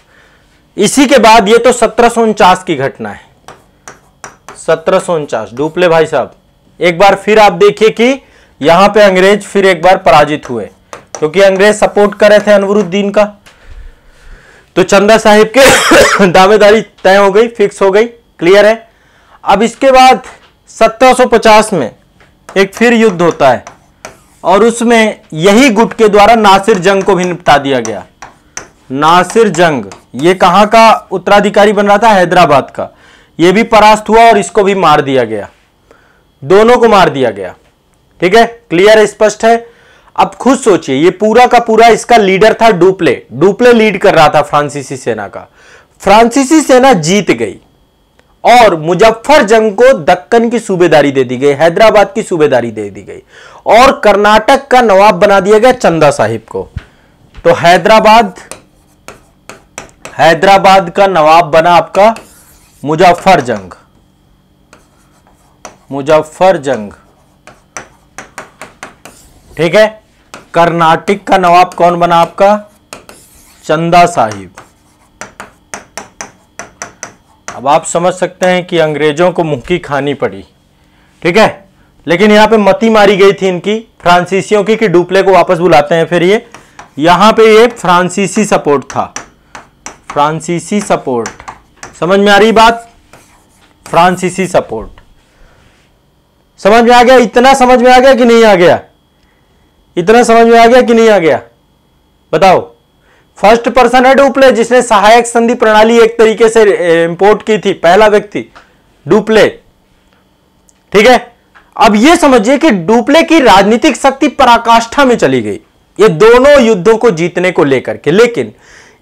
इसी के बाद ये तो 1749 की घटना है, 1749 डुप्ले भाई साहब। एक बार फिर आप देखिए कि यहां पे अंग्रेज फिर एक बार पराजित हुए, क्योंकि अंग्रेज सपोर्ट कर रहे थे अनवरुद्दीन का। तो चंदा साहिब के दावेदारी तय हो गई, फिक्स हो गई, क्लियर है। अब इसके बाद 1750 में एक फिर युद्ध होता है और उसमें यही गुट के द्वारा नासिर जंग को भी निपटा दिया गया। नासिर जंग ये कहां का उत्तराधिकारी बन रहा था? हैदराबाद का। ये भी परास्त हुआ और इसको भी मार दिया गया, दोनों को मार दिया गया। ठीक है, क्लियर है, स्पष्ट है। अब खुद सोचिए, ये पूरा का पूरा इसका लीडर था डुप्ले। डुप्ले लीड कर रहा था फ्रांसीसी सेना का। फ्रांसीसी सेना जीत गई और मुजफ्फर जंग को दक्कन की सूबेदारी दे दी गई, हैदराबाद की सूबेदारी दे दी गई और कर्नाटक का नवाब बना दिया गया चंदा साहिब को। तो हैदराबाद का नवाब बना आपका मुजफ्फर जंग। मुजफ्फर जंग, ठीक है। कर्नाटक का नवाब कौन बना आपका? चंदा साहिब। अब आप समझ सकते हैं कि अंग्रेजों को मुक्की खानी पड़ी, ठीक है। लेकिन यहां पे मती मारी गई थी इनकी फ्रांसीसियों की कि डुप्ले को वापस बुलाते हैं। फिर ये यहां पे ये फ्रांसीसी सपोर्ट था, फ्रांसीसी सपोर्ट। समझ में आ रही बात? फ्रांसीसी सपोर्ट समझ में आ गया? इतना समझ में आ गया कि नहीं आ गया? इतना समझ में आ गया कि नहीं आ गया? बताओ। फर्स्ट पर्सन है डुप्ले, जिसने सहायक संधि प्रणाली एक तरीके से इंपोर्ट की थी, पहला व्यक्ति डुप्ले, ठीक है। अब यह समझिए कि डुप्ले की राजनीतिक शक्ति पराकाष्ठा में चली गई ये दोनों युद्धों को जीतने को लेकर के। लेकिन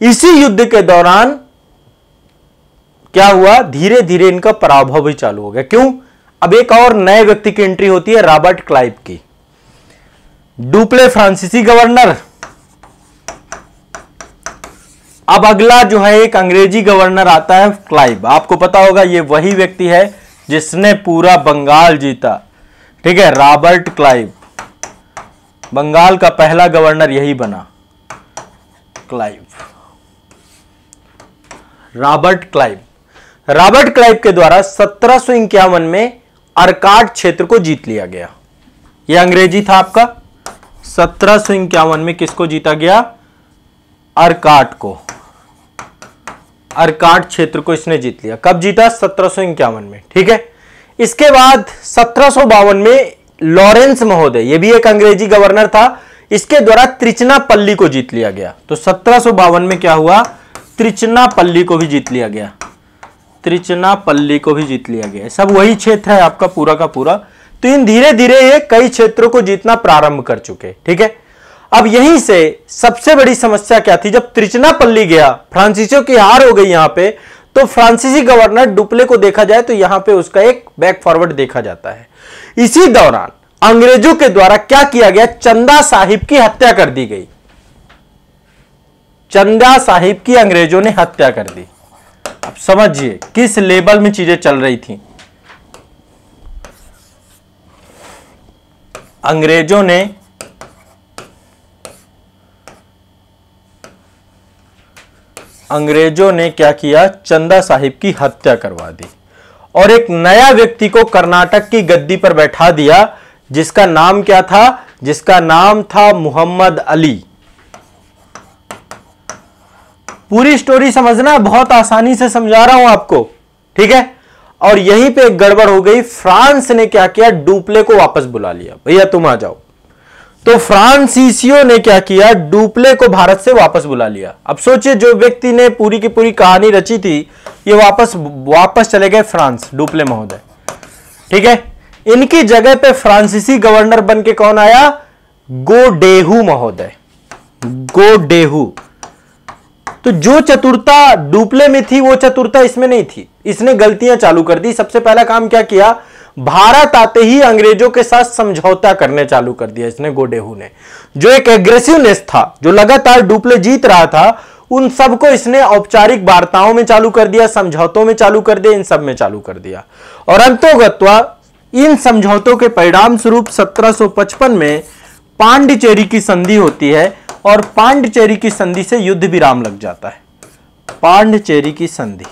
इसी युद्ध के दौरान क्या हुआ? धीरे धीरे इनका पराभव भी चालू हो गया। क्यों? अब एक और नए व्यक्ति की एंट्री होती है, रॉबर्ट क्लाइव की। डुप्ले फ्रांसीसी गवर्नर, अब अगला जो है एक अंग्रेजी गवर्नर आता है क्लाइव। आपको पता होगा ये वही व्यक्ति है जिसने पूरा बंगाल जीता, ठीक है। रॉबर्ट क्लाइव, बंगाल का पहला गवर्नर यही बना, Clive, Robert Clive. Robert Clive के द्वारा 1751 में अर्काट क्षेत्र को जीत लिया गया। यह अंग्रेजी था आपका। 1751 में किसको जीता गया? अर्काट को। अर्काट क्षेत्र को इसने जीत लिया। कब जीता? 1751 में, ठीक है। इसके बाद 1752 में लॉरेंस महोदय, यह भी एक अंग्रेजी गवर्नर था, इसके द्वारा त्रिचनापल्ली को जीत लिया गया। तो 1752 में क्या हुआ? त्रिचनापल्ली को भी जीत लिया गया। त्रिचनापल्ली को भी जीत लिया गया। सब वही क्षेत्र है आपका पूरा का पूरा। तो इन धीरे धीरे ये कई क्षेत्रों को जीतना प्रारंभ कर चुके, ठीक है। अब यहीं से सबसे बड़ी समस्या क्या थी? जब त्रिचनापल्ली गया, फ्रांसीसियों की हार हो गई यहां पे, तो फ्रांसीसी गवर्नर डुप्ले को देखा जाए तो यहां पे उसका एक बैक फॉरवर्ड देखा जाता है। इसी दौरान अंग्रेजों के द्वारा क्या किया गया? चंदा साहिब की हत्या कर दी गई। चंदा साहिब की अंग्रेजों ने हत्या कर दी। अब समझिए किस लेवल में चीजें चल रही थी। अंग्रेजों ने क्या किया? चंदा साहिब की हत्या करवा दी और एक नया व्यक्ति को कर्नाटक की गद्दी पर बैठा दिया, जिसका नाम क्या था? जिसका नाम था मोहम्मद अली। पूरी स्टोरी समझना, बहुत आसानी से समझा रहा हूं आपको, ठीक है। और यहीं पे एक गड़बड़ हो गई। फ्रांस ने क्या किया? डुप्ले को वापस बुला लिया, भैया तुम आ जाओ। तो फ्रांसीसियों ने क्या किया? डुप्ले को भारत से वापस बुला लिया। अब सोचिए, जो व्यक्ति ने पूरी की पूरी कहानी रची थी, ये वापस चले गए फ्रांस, डुप्ले महोदय, ठीक है। इनकी जगह पे फ्रांसीसी गवर्नर बन के कौन आया? गोडेहू महोदय, गोडेहू। तो जो चतुरता डुप्ले में थी वो चतुरता इसमें नहीं थी। इसने गलतियां चालू कर दी। सबसे पहला काम क्या किया? भारत आते ही अंग्रेजों के साथ समझौता करने चालू कर दिया इसने, गोडेहू ने। जो एक एग्रेसिवनेस था, जो लगातार डुप्ले जीत रहा था, उन सबको इसने औपचारिक वार्ताओं में चालू कर दिया, समझौतों में चालू कर दिया, इन सब में चालू कर दिया। और अंतोगत्वा इन समझौतों के परिणाम स्वरूप 1755 में पांडिचेरी की संधि होती है और पांडिचेरी की संधि से युद्ध विराम लग जाता है। पांडिचेरी की संधि,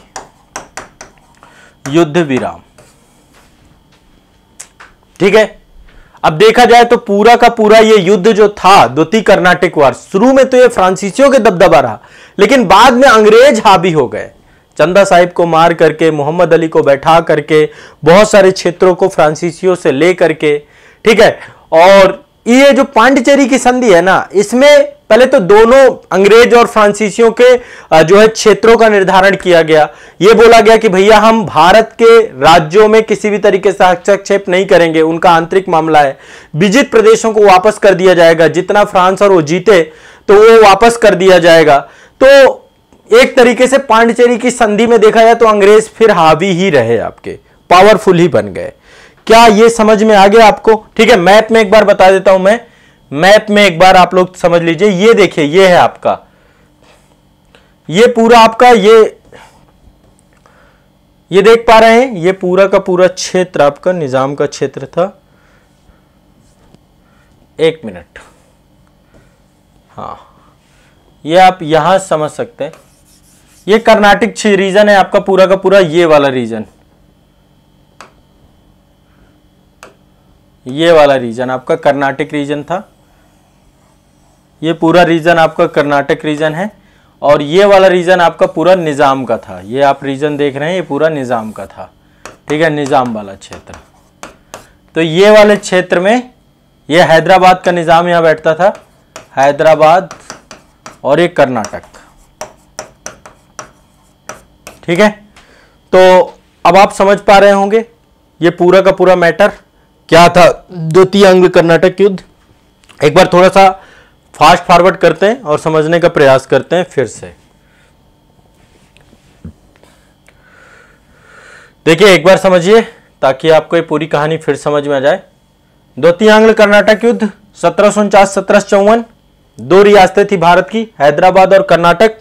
युद्ध विराम, ठीक है। अब देखा जाए तो पूरा का पूरा ये युद्ध जो था द्वितीय कर्नाटिक वार, शुरू में तो ये फ्रांसीसियों के दबदबा रहा, लेकिन बाद में अंग्रेज हावी हो गए। चंदा साहिब को मार करके, मोहम्मद अली को बैठा करके, बहुत सारे क्षेत्रों को फ्रांसीसियों से ले करके, ठीक है। और ये जो पांडिचेरी की संधि है ना, इसमें पहले तो दोनों अंग्रेज और फ्रांसीसियों के जो है क्षेत्रों का निर्धारण किया गया। यह बोला गया कि भैया हम भारत के राज्यों में किसी भी तरीके से हस्तक्षेप नहीं करेंगे, उनका आंतरिक मामला है। विजित प्रदेशों को वापस कर दिया जाएगा, जितना फ्रांस और वो जीते तो वो वापस कर दिया जाएगा। तो एक तरीके से पांडिचेरी की संधि में देखा जाए तो अंग्रेज फिर हावी ही रहे, आपके पावरफुल ही बन गए। क्या ये समझ में आ गया आपको? ठीक है, मैप में एक बार बता देता हूं मैं, मैप में एक बार आप लोग समझ लीजिए। ये देखिए, ये है आपका, ये पूरा आपका ये देख पा रहे हैं, ये पूरा का पूरा क्षेत्र आपका निजाम का क्षेत्र था। एक मिनट, हाँ, ये आप यहां समझ सकते हैं। ये कर्नाटक रीजन है आपका पूरा का पूरा, ये वाला रीजन, ये वाला रीजन आपका कर्नाटक रीजन था। ये पूरा रीजन आपका कर्नाटक रीजन है, और ये वाला रीजन आपका पूरा निजाम का था। ये आप रीजन देख रहे हैं, ये पूरा निजाम का था, ठीक है, निजाम वाला क्षेत्र। तो ये वाले क्षेत्र में ये हैदराबाद का निजाम यहां बैठता था, हैदराबाद, और ये कर्नाटक, ठीक है। तो अब आप समझ पा रहे होंगे ये पूरा का पूरा मैटर क्या था, द्वितीय अंग्ल कर्नाटक युद्ध। एक बार थोड़ा सा फास्ट फॉरवर्ड करते हैं और समझने का प्रयास करते हैं फिर से। देखिए एक बार समझिए ताकि आपको ये पूरी कहानी फिर समझ में आ जाए। द्वितीय अंग्ल कर्नाटक युद्ध 1749-1754, दो रियासतें थी भारत की, हैदराबाद और कर्नाटक।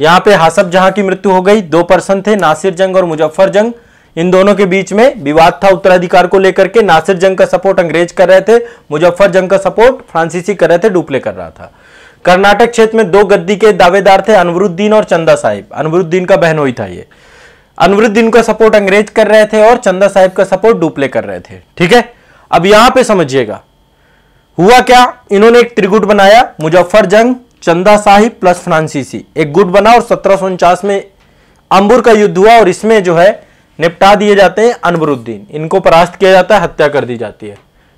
यहां पे हासब जहां की मृत्यु हो गई। दो पर्सन थे, नासिर जंग और मुजफ्फर जंग। इन दोनों के बीच में विवाद था उत्तराधिकार को लेकर के। नासिर जंग का सपोर्ट अंग्रेज कर रहे थे, मुजफ्फर जंग का सपोर्ट फ्रांसीसी कर रहे थे, डुप्ले कर रहा था। कर्नाटक क्षेत्र में दो गद्दी के दावेदार थे, अनवरुद्दीन और चंदा साहिब। अनवरुद्दीन का बहनोई था ये। अनवरुद्दीन का सपोर्ट अंग्रेज कर रहे थे और चंदा साहिब का सपोर्ट डुप्ले कर रहे थे, ठीक है। अब यहां पे समझिएगा हुआ क्या, इन्होंने एक त्रिगुट बनाया, मुजफ्फर जंग, चंदा साहिब प्लस फ्रांसीसी, एक गुट बना, और 1749 में अंबुर का युद्ध हुआ, और इसमें जो है निपटा दिए जाते हैं अनवरुद्दीन, इनको परास्त किया जाता है, हत्या कर दी जाती है,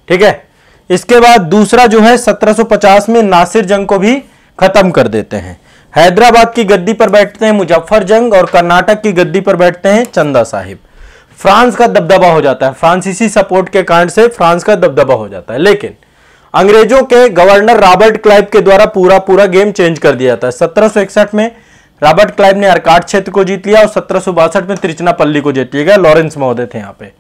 ठीक है। इसके बाद दूसरा जो है 1750 में नासिर जंग को भी खत्म कर देते हैं। हैदराबाद की गद्दी पर बैठते हैं मुजफ्फर जंग, और कर्नाटक की गद्दी पर बैठते हैं चंदा साहिब। फ्रांस का दबदबा हो जाता है, फ्रांसीसी सपोर्ट के कारण से फ्रांस का दबदबा हो जाता है, लेकिन अंग्रेजों के गवर्नर रॉबर्ट क्लाइव के द्वारा पूरा गेम चेंज कर दिया जाता है। 1761 में रॉबर्ट क्लाइव ने अर्काट क्षेत्र को जीत लिया, और 1762 में त्रिचनापल्ली को जीत लिया गया। लॉरेंस महोदय थे यहाँ पे।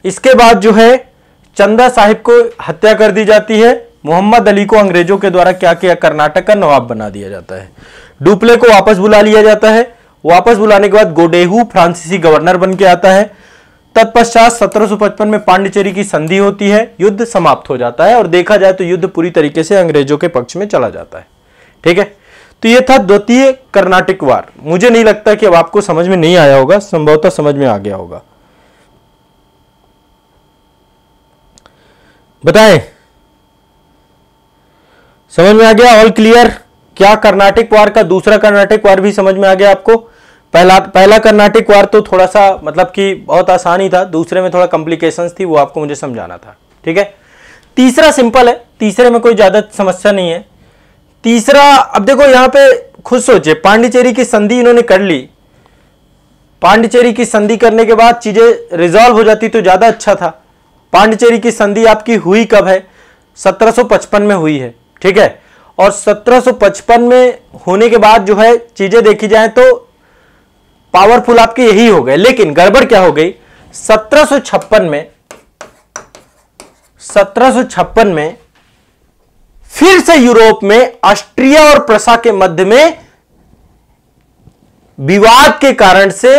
इसके बाद जो है चंदा साहिब को हत्या कर दी जाती है। मोहम्मद अली को अंग्रेजों के द्वारा क्या किया, कर्नाटक का नवाब बना दिया जाता है। डुप्ले को वापस बुला लिया जाता है। वापस बुलाने के बाद गोडेहू फ्रांसीसी गवर्नर बन के आता है। तत्पश्चात 1755 में पांडिचेरी की संधि होती है, युद्ध समाप्त हो जाता है, और देखा जाए तो युद्ध पूरी तरीके से अंग्रेजों के पक्ष में चला जाता है, ठीक है। तो यह था द्वितीय कर्नाटिक वार। मुझे नहीं लगता कि अब आपको समझ में नहीं आया होगा, संभवतः समझ में आ गया होगा। बताएं, समझ में आ गया? All clear? क्या कर्नाटिक वार का दूसरा कर्नाटिक वार भी समझ में आ गया आपको? पहला कर्नाटिक वार तो थोड़ा सा मतलब कि बहुत आसान ही था, दूसरे में थोड़ा कॉम्प्लिकेशंस थी, वो आपको मुझे समझाना था, ठीक है। तीसरा सिंपल है, तीसरे में कोई ज्यादा समस्या नहीं है। तीसरा, अब देखो यहां पे खुद सोचिए, पांडिचेरी की संधि इन्होंने कर ली। पांडिचेरी की संधि करने के बाद चीजें रिजॉल्व हो जाती तो ज्यादा अच्छा था। पांडिचेरी की संधि आपकी हुई कब है? 1755 में हुई है, ठीक है। और 1755 में होने के बाद जो है चीजें देखी जाए तो पावरफुल आपके यही हो गए, लेकिन गड़बड़ क्या हो गई, 1756 में फिर से यूरोप में ऑस्ट्रिया और प्रसा के मध्य में विवाद के कारण से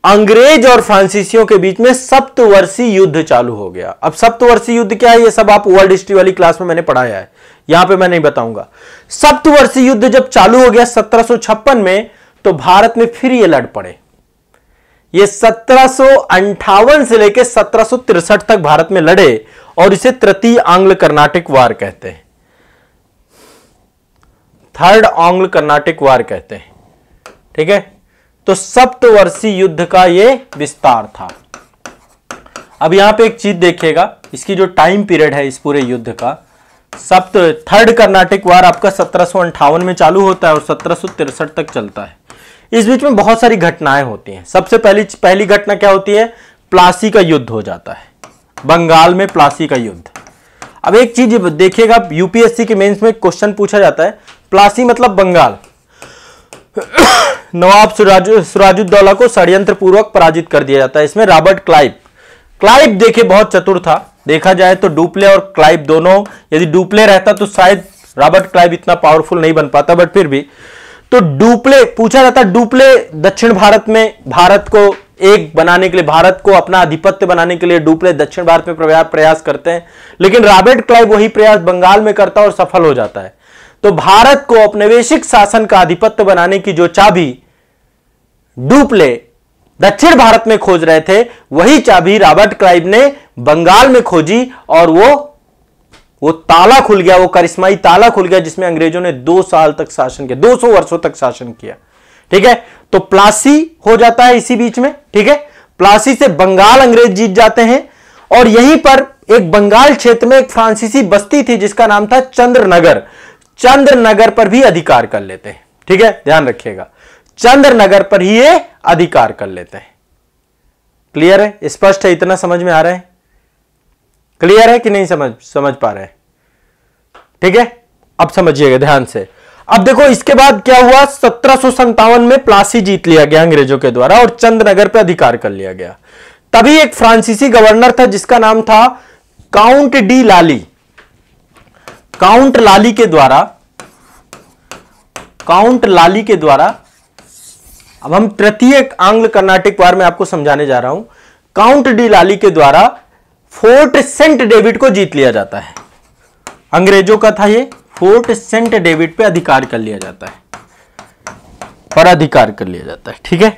अंग्रेज और फ्रांसीसियों के बीच में सप्तवर्षीय युद्ध चालू हो गया। अब सप्तवर्षीय युद्ध क्या है, ये सब आप वर्ल्ड हिस्ट्री वाली क्लास में मैंने पढ़ाया है, यहां पे मैं नहीं बताऊंगा। सप्तवर्षीय युद्ध जब चालू हो गया 1756 में, तो भारत में फिर ये लड़ पड़े। ये 1758 से लेकर 1763 तक भारत में लड़े और इसे तृतीय आंग्ल कर्नाटिक वार कहते हैं, थर्ड आंग्ल कर्नाटिक वार कहते हैं। ठीक है, तो सप्तवर्षीय युद्ध का ये विस्तार था। अब यहां पे एक चीज देखिएगा, इसकी जो टाइम पीरियड है इस पूरे युद्ध का, थर्ड कर्नाटिक वार आपका 1758 में चालू होता है और 1763 तक चलता है। इस बीच में बहुत सारी घटनाएं होती हैं। सबसे पहली घटना क्या होती है, प्लासी का युद्ध हो जाता है, बंगाल में प्लासी का युद्ध। अब एक चीज देखिएगा, यूपीएससी के मेंस में क्वेश्चन पूछा जाता है, प्लासी मतलब बंगाल। नवाब सिराजुद्दौला को षड्यंत्र पूर्वक पराजित कर दिया जाता है। इसमें रॉबर्ट क्लाइव देखिए बहुत चतुर था, देखा जाए तो डुप्ले और क्लाइव दोनों, यदि डुप्ले रहता तो शायद रॉबर्ट क्लाइव इतना पावरफुल नहीं बन पाता, बट फिर भी तो डुप्ले पूछा जाता। डुप्ले दक्षिण भारत में भारत को एक बनाने के लिए, भारत को अपना आधिपत्य बनाने के लिए डुप्ले दक्षिण भारत में प्रयास करते हैं, लेकिन रॉबर्ट क्लाइव वही प्रयास बंगाल में करता और सफल हो जाता है। तो भारत को औपनिवेशिक शासन का आधिपत्य बनाने की जो चाबी डुप्ले दक्षिण भारत में खोज रहे थे, वही चाबी रॉबर्ट क्लाइव ने बंगाल में खोजी और वो ताला खुल गया, वो करिश्माई ताला खुल गया जिसमें अंग्रेजों ने 2 साल तक शासन किया, 200 वर्षों तक शासन किया। ठीक है, तो प्लासी हो जाता है इसी बीच में। ठीक है, प्लासी से बंगाल अंग्रेज जीत जाते हैं और यहीं पर एक बंगाल क्षेत्र में एक फ्रांसीसी बस्ती थी जिसका नाम था चंद्रनगर पर भी अधिकार कर लेते हैं। ठीक है, ध्यान रखिएगा, चंद्रनगर पर ही ये अधिकार कर लेते हैं। क्लियर है, स्पष्ट है, इतना समझ में आ रहा है? क्लियर है कि नहीं समझ पा रहे हैं? ठीक है, अब समझिएगा ध्यान से। अब देखो इसके बाद क्या हुआ, 1757 में प्लासी जीत लिया गया अंग्रेजों के द्वारा और चंद्रनगर पर अधिकार कर लिया गया। तभी एक फ्रांसीसी गवर्नर था जिसका नाम था काउंट डी लाली। काउंट लाली के द्वारा अब हम तृतीय आंग्ल कर्नाटिक वार में आपको समझाने जा रहा हूं। काउंट डी लाली के द्वारा फोर्ट सेंट डेविड को जीत लिया जाता है। अंग्रेजों का था ये, फोर्ट सेंट डेविड पे अधिकार कर लिया जाता है, ठीक है।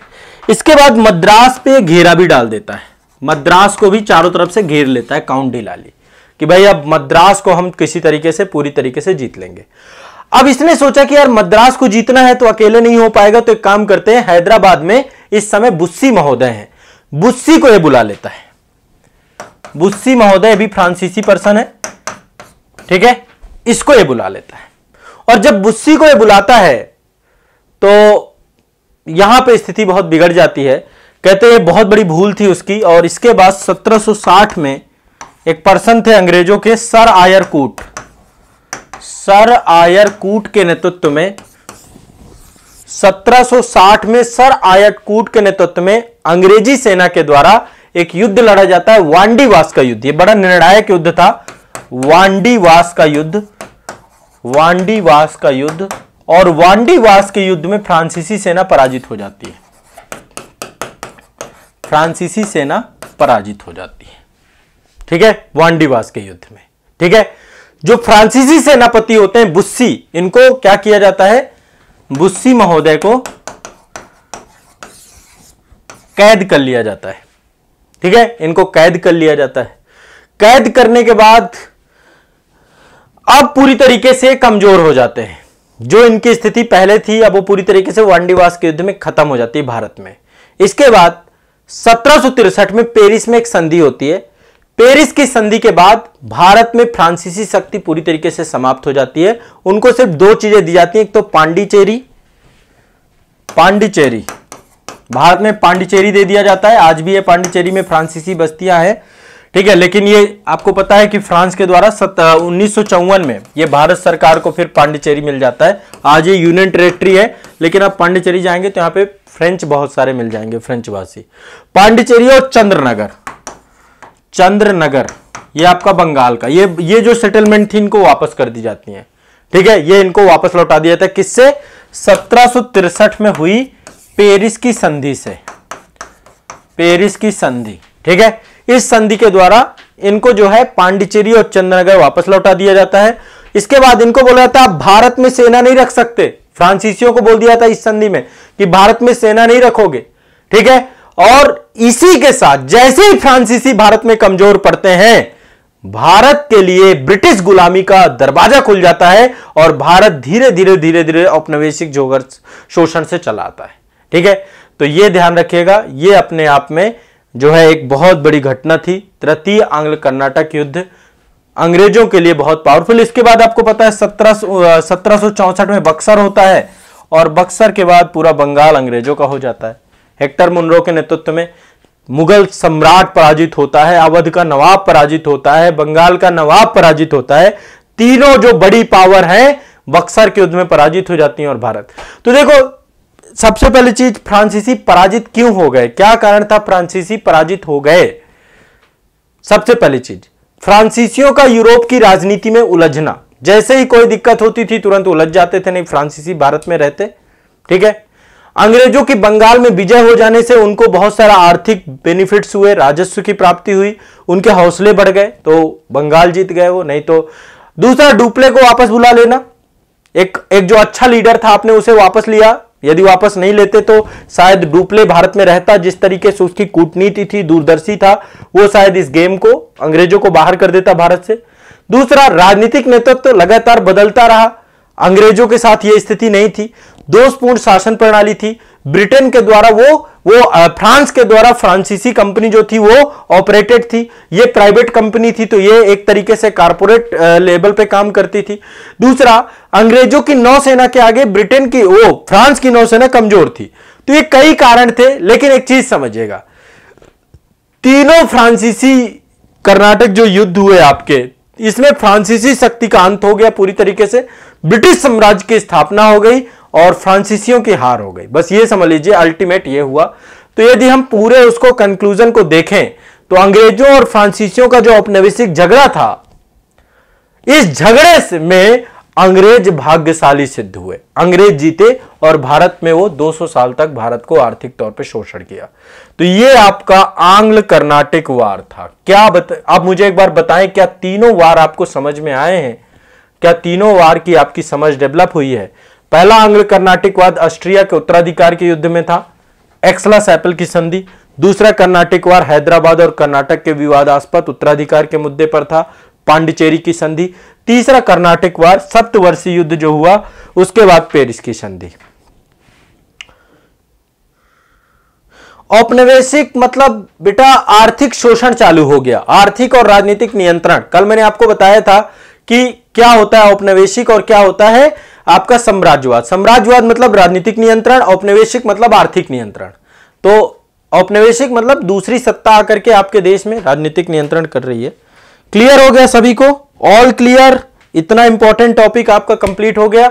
इसके बाद मद्रास पे घेरा भी डाल देता है, मद्रास को भी चारों तरफ से घेर लेता है काउंट डी लाली कि भाई अब मद्रास को हम किसी तरीके से पूरी तरीके से जीत लेंगे। अब इसने सोचा कि यार मद्रास को जीतना है तो अकेले नहीं हो पाएगा, तो एक काम करते हैं, हैदराबाद में इस समय बुस्सी महोदय हैं, बुस्सी को यह बुला लेता है। बुस्सी महोदय भी फ्रांसीसी पर्सन है, ठीक है, इसको यह बुला लेता है। और जब बुस्सी को यह बुलाता है तो यहां पे स्थिति बहुत बिगड़ जाती है। कहते हैं बहुत बड़ी भूल थी उसकी। और इसके बाद 1760 में एक पर्सन थे अंग्रेजों के, सर आयरकूट के नेतृत्व में, 1760 में सर आयरकूट के नेतृत्व में अंग्रेजी सेना के द्वारा एक युद्ध लड़ा जाता है, वांडीवास का युद्ध। यह बड़ा निर्णायक युद्ध था, वांडीवास का युद्ध। और वांडीवास के युद्ध में फ्रांसीसी सेना पराजित हो जाती है, ठीक है, वांडीवास के युद्ध में, ठीक है। जो फ्रांसीसी सेनापति होते हैं बुस्सी, इनको क्या किया जाता है, बुस्सी महोदय को कैद कर लिया जाता है, ठीक है, इनको कैद कर लिया जाता है। कैद करने के बाद अब पूरी तरीके से कमजोर हो जाते हैं। जो इनकी स्थिति पहले थी अब वो पूरी तरीके से वांडीवास के युद्ध में खत्म हो जाती है भारत में। इसके बाद 1763 में पेरिस में एक संधि होती है। पेरिस की संधि के बाद भारत में फ्रांसीसी शक्ति पूरी तरीके से समाप्त हो जाती है। उनको सिर्फ 2 चीजें दी जाती हैं, एक तो पांडिचेरी, भारत में पांडिचेरी दे दिया जाता है, आज भी ये पांडिचेरी में फ्रांसीसी बस्तियां हैं, ठीक है। लेकिन ये आपको पता है कि फ्रांस के द्वारा 1954 में ये भारत सरकार को फिर पांडिचेरी मिल जाता है। आज ये यूनियन टेरिटरी है, लेकिन आप पांडिचेरी जाएंगे तो यहाँ पे फ्रेंच बहुत सारे मिल जाएंगे, फ्रेंचवासी। पांडिचेरी और चंद्रनगर ये आपका बंगाल का, ये जो सेटलमेंट थी इनको वापस कर दी जाती है, ठीक है। ये इनको वापस लौटा दिया था किससे, 1763 में हुई पेरिस की संधि से, ठीक है। इस संधि के द्वारा इनको जो है पांडिचेरी और चंद्रनगर वापस लौटा दिया जाता है। इसके बाद इनको बोला जाता है आप भारत में सेना नहीं रख सकते, फ्रांसीसियों को बोल दिया था इस संधि में कि भारत में सेना नहीं रखोगे, ठीक है। और इसी के साथ जैसे ही फ्रांसीसी भारत में कमजोर पड़ते हैं, भारत के लिए ब्रिटिश गुलामी का दरवाजा खुल जाता है और भारत धीरे धीरे धीरे धीरे औपनिवेशिक शोषण से चला आता है। ठीक है, तो यह ध्यान रखिएगा, यह अपने आप में जो है एक बहुत बड़ी घटना थी। तृतीय आंग्ल कर्नाटक युद्ध अंग्रेजों के लिए बहुत पावरफुल। इसके बाद आपको पता है 1764 में बक्सर होता है और बक्सर के बाद पूरा बंगाल अंग्रेजों का हो जाता है। हेक्टर मुनरो के नेतृत्व में मुगल सम्राट पराजित होता है, अवध का नवाब पराजित होता है, बंगाल का नवाब पराजित होता है। तीनों जो बड़ी पावर हैं बक्सर के युद्ध में पराजित हो जाती हैं और भारत। तो देखो, सबसे पहली चीज, फ्रांसीसी पराजित क्यों हो गए, क्या कारण था फ्रांसीसी पराजित हो गए। सबसे पहली चीज, फ्रांसीसियों का यूरोप की राजनीति में उलझना। जैसे ही कोई दिक्कत होती थी तुरंत उलझ जाते थे, नहीं फ्रांसीसी भारत में रहते। ठीक है, अंग्रेजों की बंगाल में विजय हो जाने से उनको बहुत सारा आर्थिक बेनिफिट्स हुए, राजस्व की प्राप्ति हुई, उनके हौसले बढ़ गए, तो बंगाल जीत गए वो। नहीं तो दूसरा, डुप्ले को वापस बुला लेना, एक जो अच्छा लीडर था आपने उसे वापस लिया। यदि वापस नहीं लेते तो शायद डुप्ले भारत में रहता। जिस तरीके से उसकी कूटनीति थी, दूरदर्शी था, वो शायद इस गेम को, अंग्रेजों को बाहर कर देता भारत से। दूसरा, राजनीतिक नेतृत्व लगातार बदलता रहा, अंग्रेजों के साथ यह स्थिति नहीं थी। दोषपूर्ण शासन प्रणाली थी। ब्रिटेन के द्वारा वो फ्रांस के द्वारा फ्रांसीसी कंपनी जो थी वो ऑपरेटेड थी, ये प्राइवेट कंपनी थी, तो ये एक तरीके से कारपोरेट लेवल पे काम करती थी। दूसरा, अंग्रेजों की नौसेना के आगे ब्रिटेन की फ्रांस की नौसेना कमजोर थी। तो ये कई कारण थे, लेकिन एक चीज समझिएगा, तीनों फ्रांसीसी कर्नाटक जो युद्ध हुए आपके, इसमें फ्रांसीसी शक्ति का अंत हो गया पूरी तरीके से, ब्रिटिश साम्राज्य की स्थापना हो गई और फ्रांसीसियों की हार हो गई। बस ये समझ लीजिए, अल्टीमेट ये हुआ। तो यदि हम पूरे उसको कंक्लूजन को देखें तो अंग्रेजों और फ्रांसीसियों का जो औपनिवेशिक झगड़ा था, इस झगड़े में अंग्रेज भाग्यशाली सिद्ध हुए, अंग्रेज जीते और भारत में वो 200 साल तक भारत को आर्थिक तौर पे शोषण किया। तो ये आपका आंग्ल कर्नाटिक वार था। आप मुझे एक बार बताएं, क्या तीनों वार आपको समझ में आए हैं? क्या तीनों वार की आपकी समझ डेवलप हुई है? पहला आंग्ल कर्नाटिक वार ऑस्ट्रिया के उत्तराधिकार के युद्ध में था, एक्सला-सैपल की संधि। दूसरा कर्नाटिक वार हैदराबाद और कर्नाटक के विवादास्पद उत्तराधिकार के मुद्दे पर था, पांडिचेरी की संधि। तीसरा कर्नाटक वार सप्तवर्षीय युद्ध जो हुआ उसके बाद पेरिस की संधि। औपनिवेशिक मतलब बेटा आर्थिक शोषण चालू हो गया, आर्थिक और राजनीतिक नियंत्रण। कल मैंने आपको बताया था कि क्या होता है औपनिवेशिक और क्या होता है आपका साम्राज्यवाद। साम्राज्यवाद मतलब राजनीतिक नियंत्रण, औपनिवेशिक मतलब आर्थिक नियंत्रण। तो औपनिवेशिक मतलब दूसरी सत्ता आकर के आपके देश में राजनीतिक नियंत्रण कर रही है। क्लियर हो गया सभी को? All clear? इतना इंपॉर्टेंट टॉपिक आपका कंप्लीट हो गया।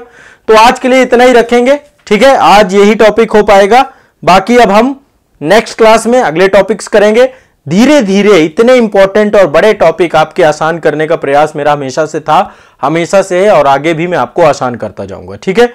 तो आज के लिए इतना ही रखेंगे, ठीक है? आज यही टॉपिक हो पाएगा, बाकी अब हम नेक्स्ट क्लास में अगले टॉपिक्स करेंगे। धीरे धीरे इतने इंपॉर्टेंट और बड़े टॉपिक आपके आसान करने का प्रयास मेरा हमेशा से था, हमेशा से है और आगे भी मैं आपको आसान करता जाऊंगा, ठीक है?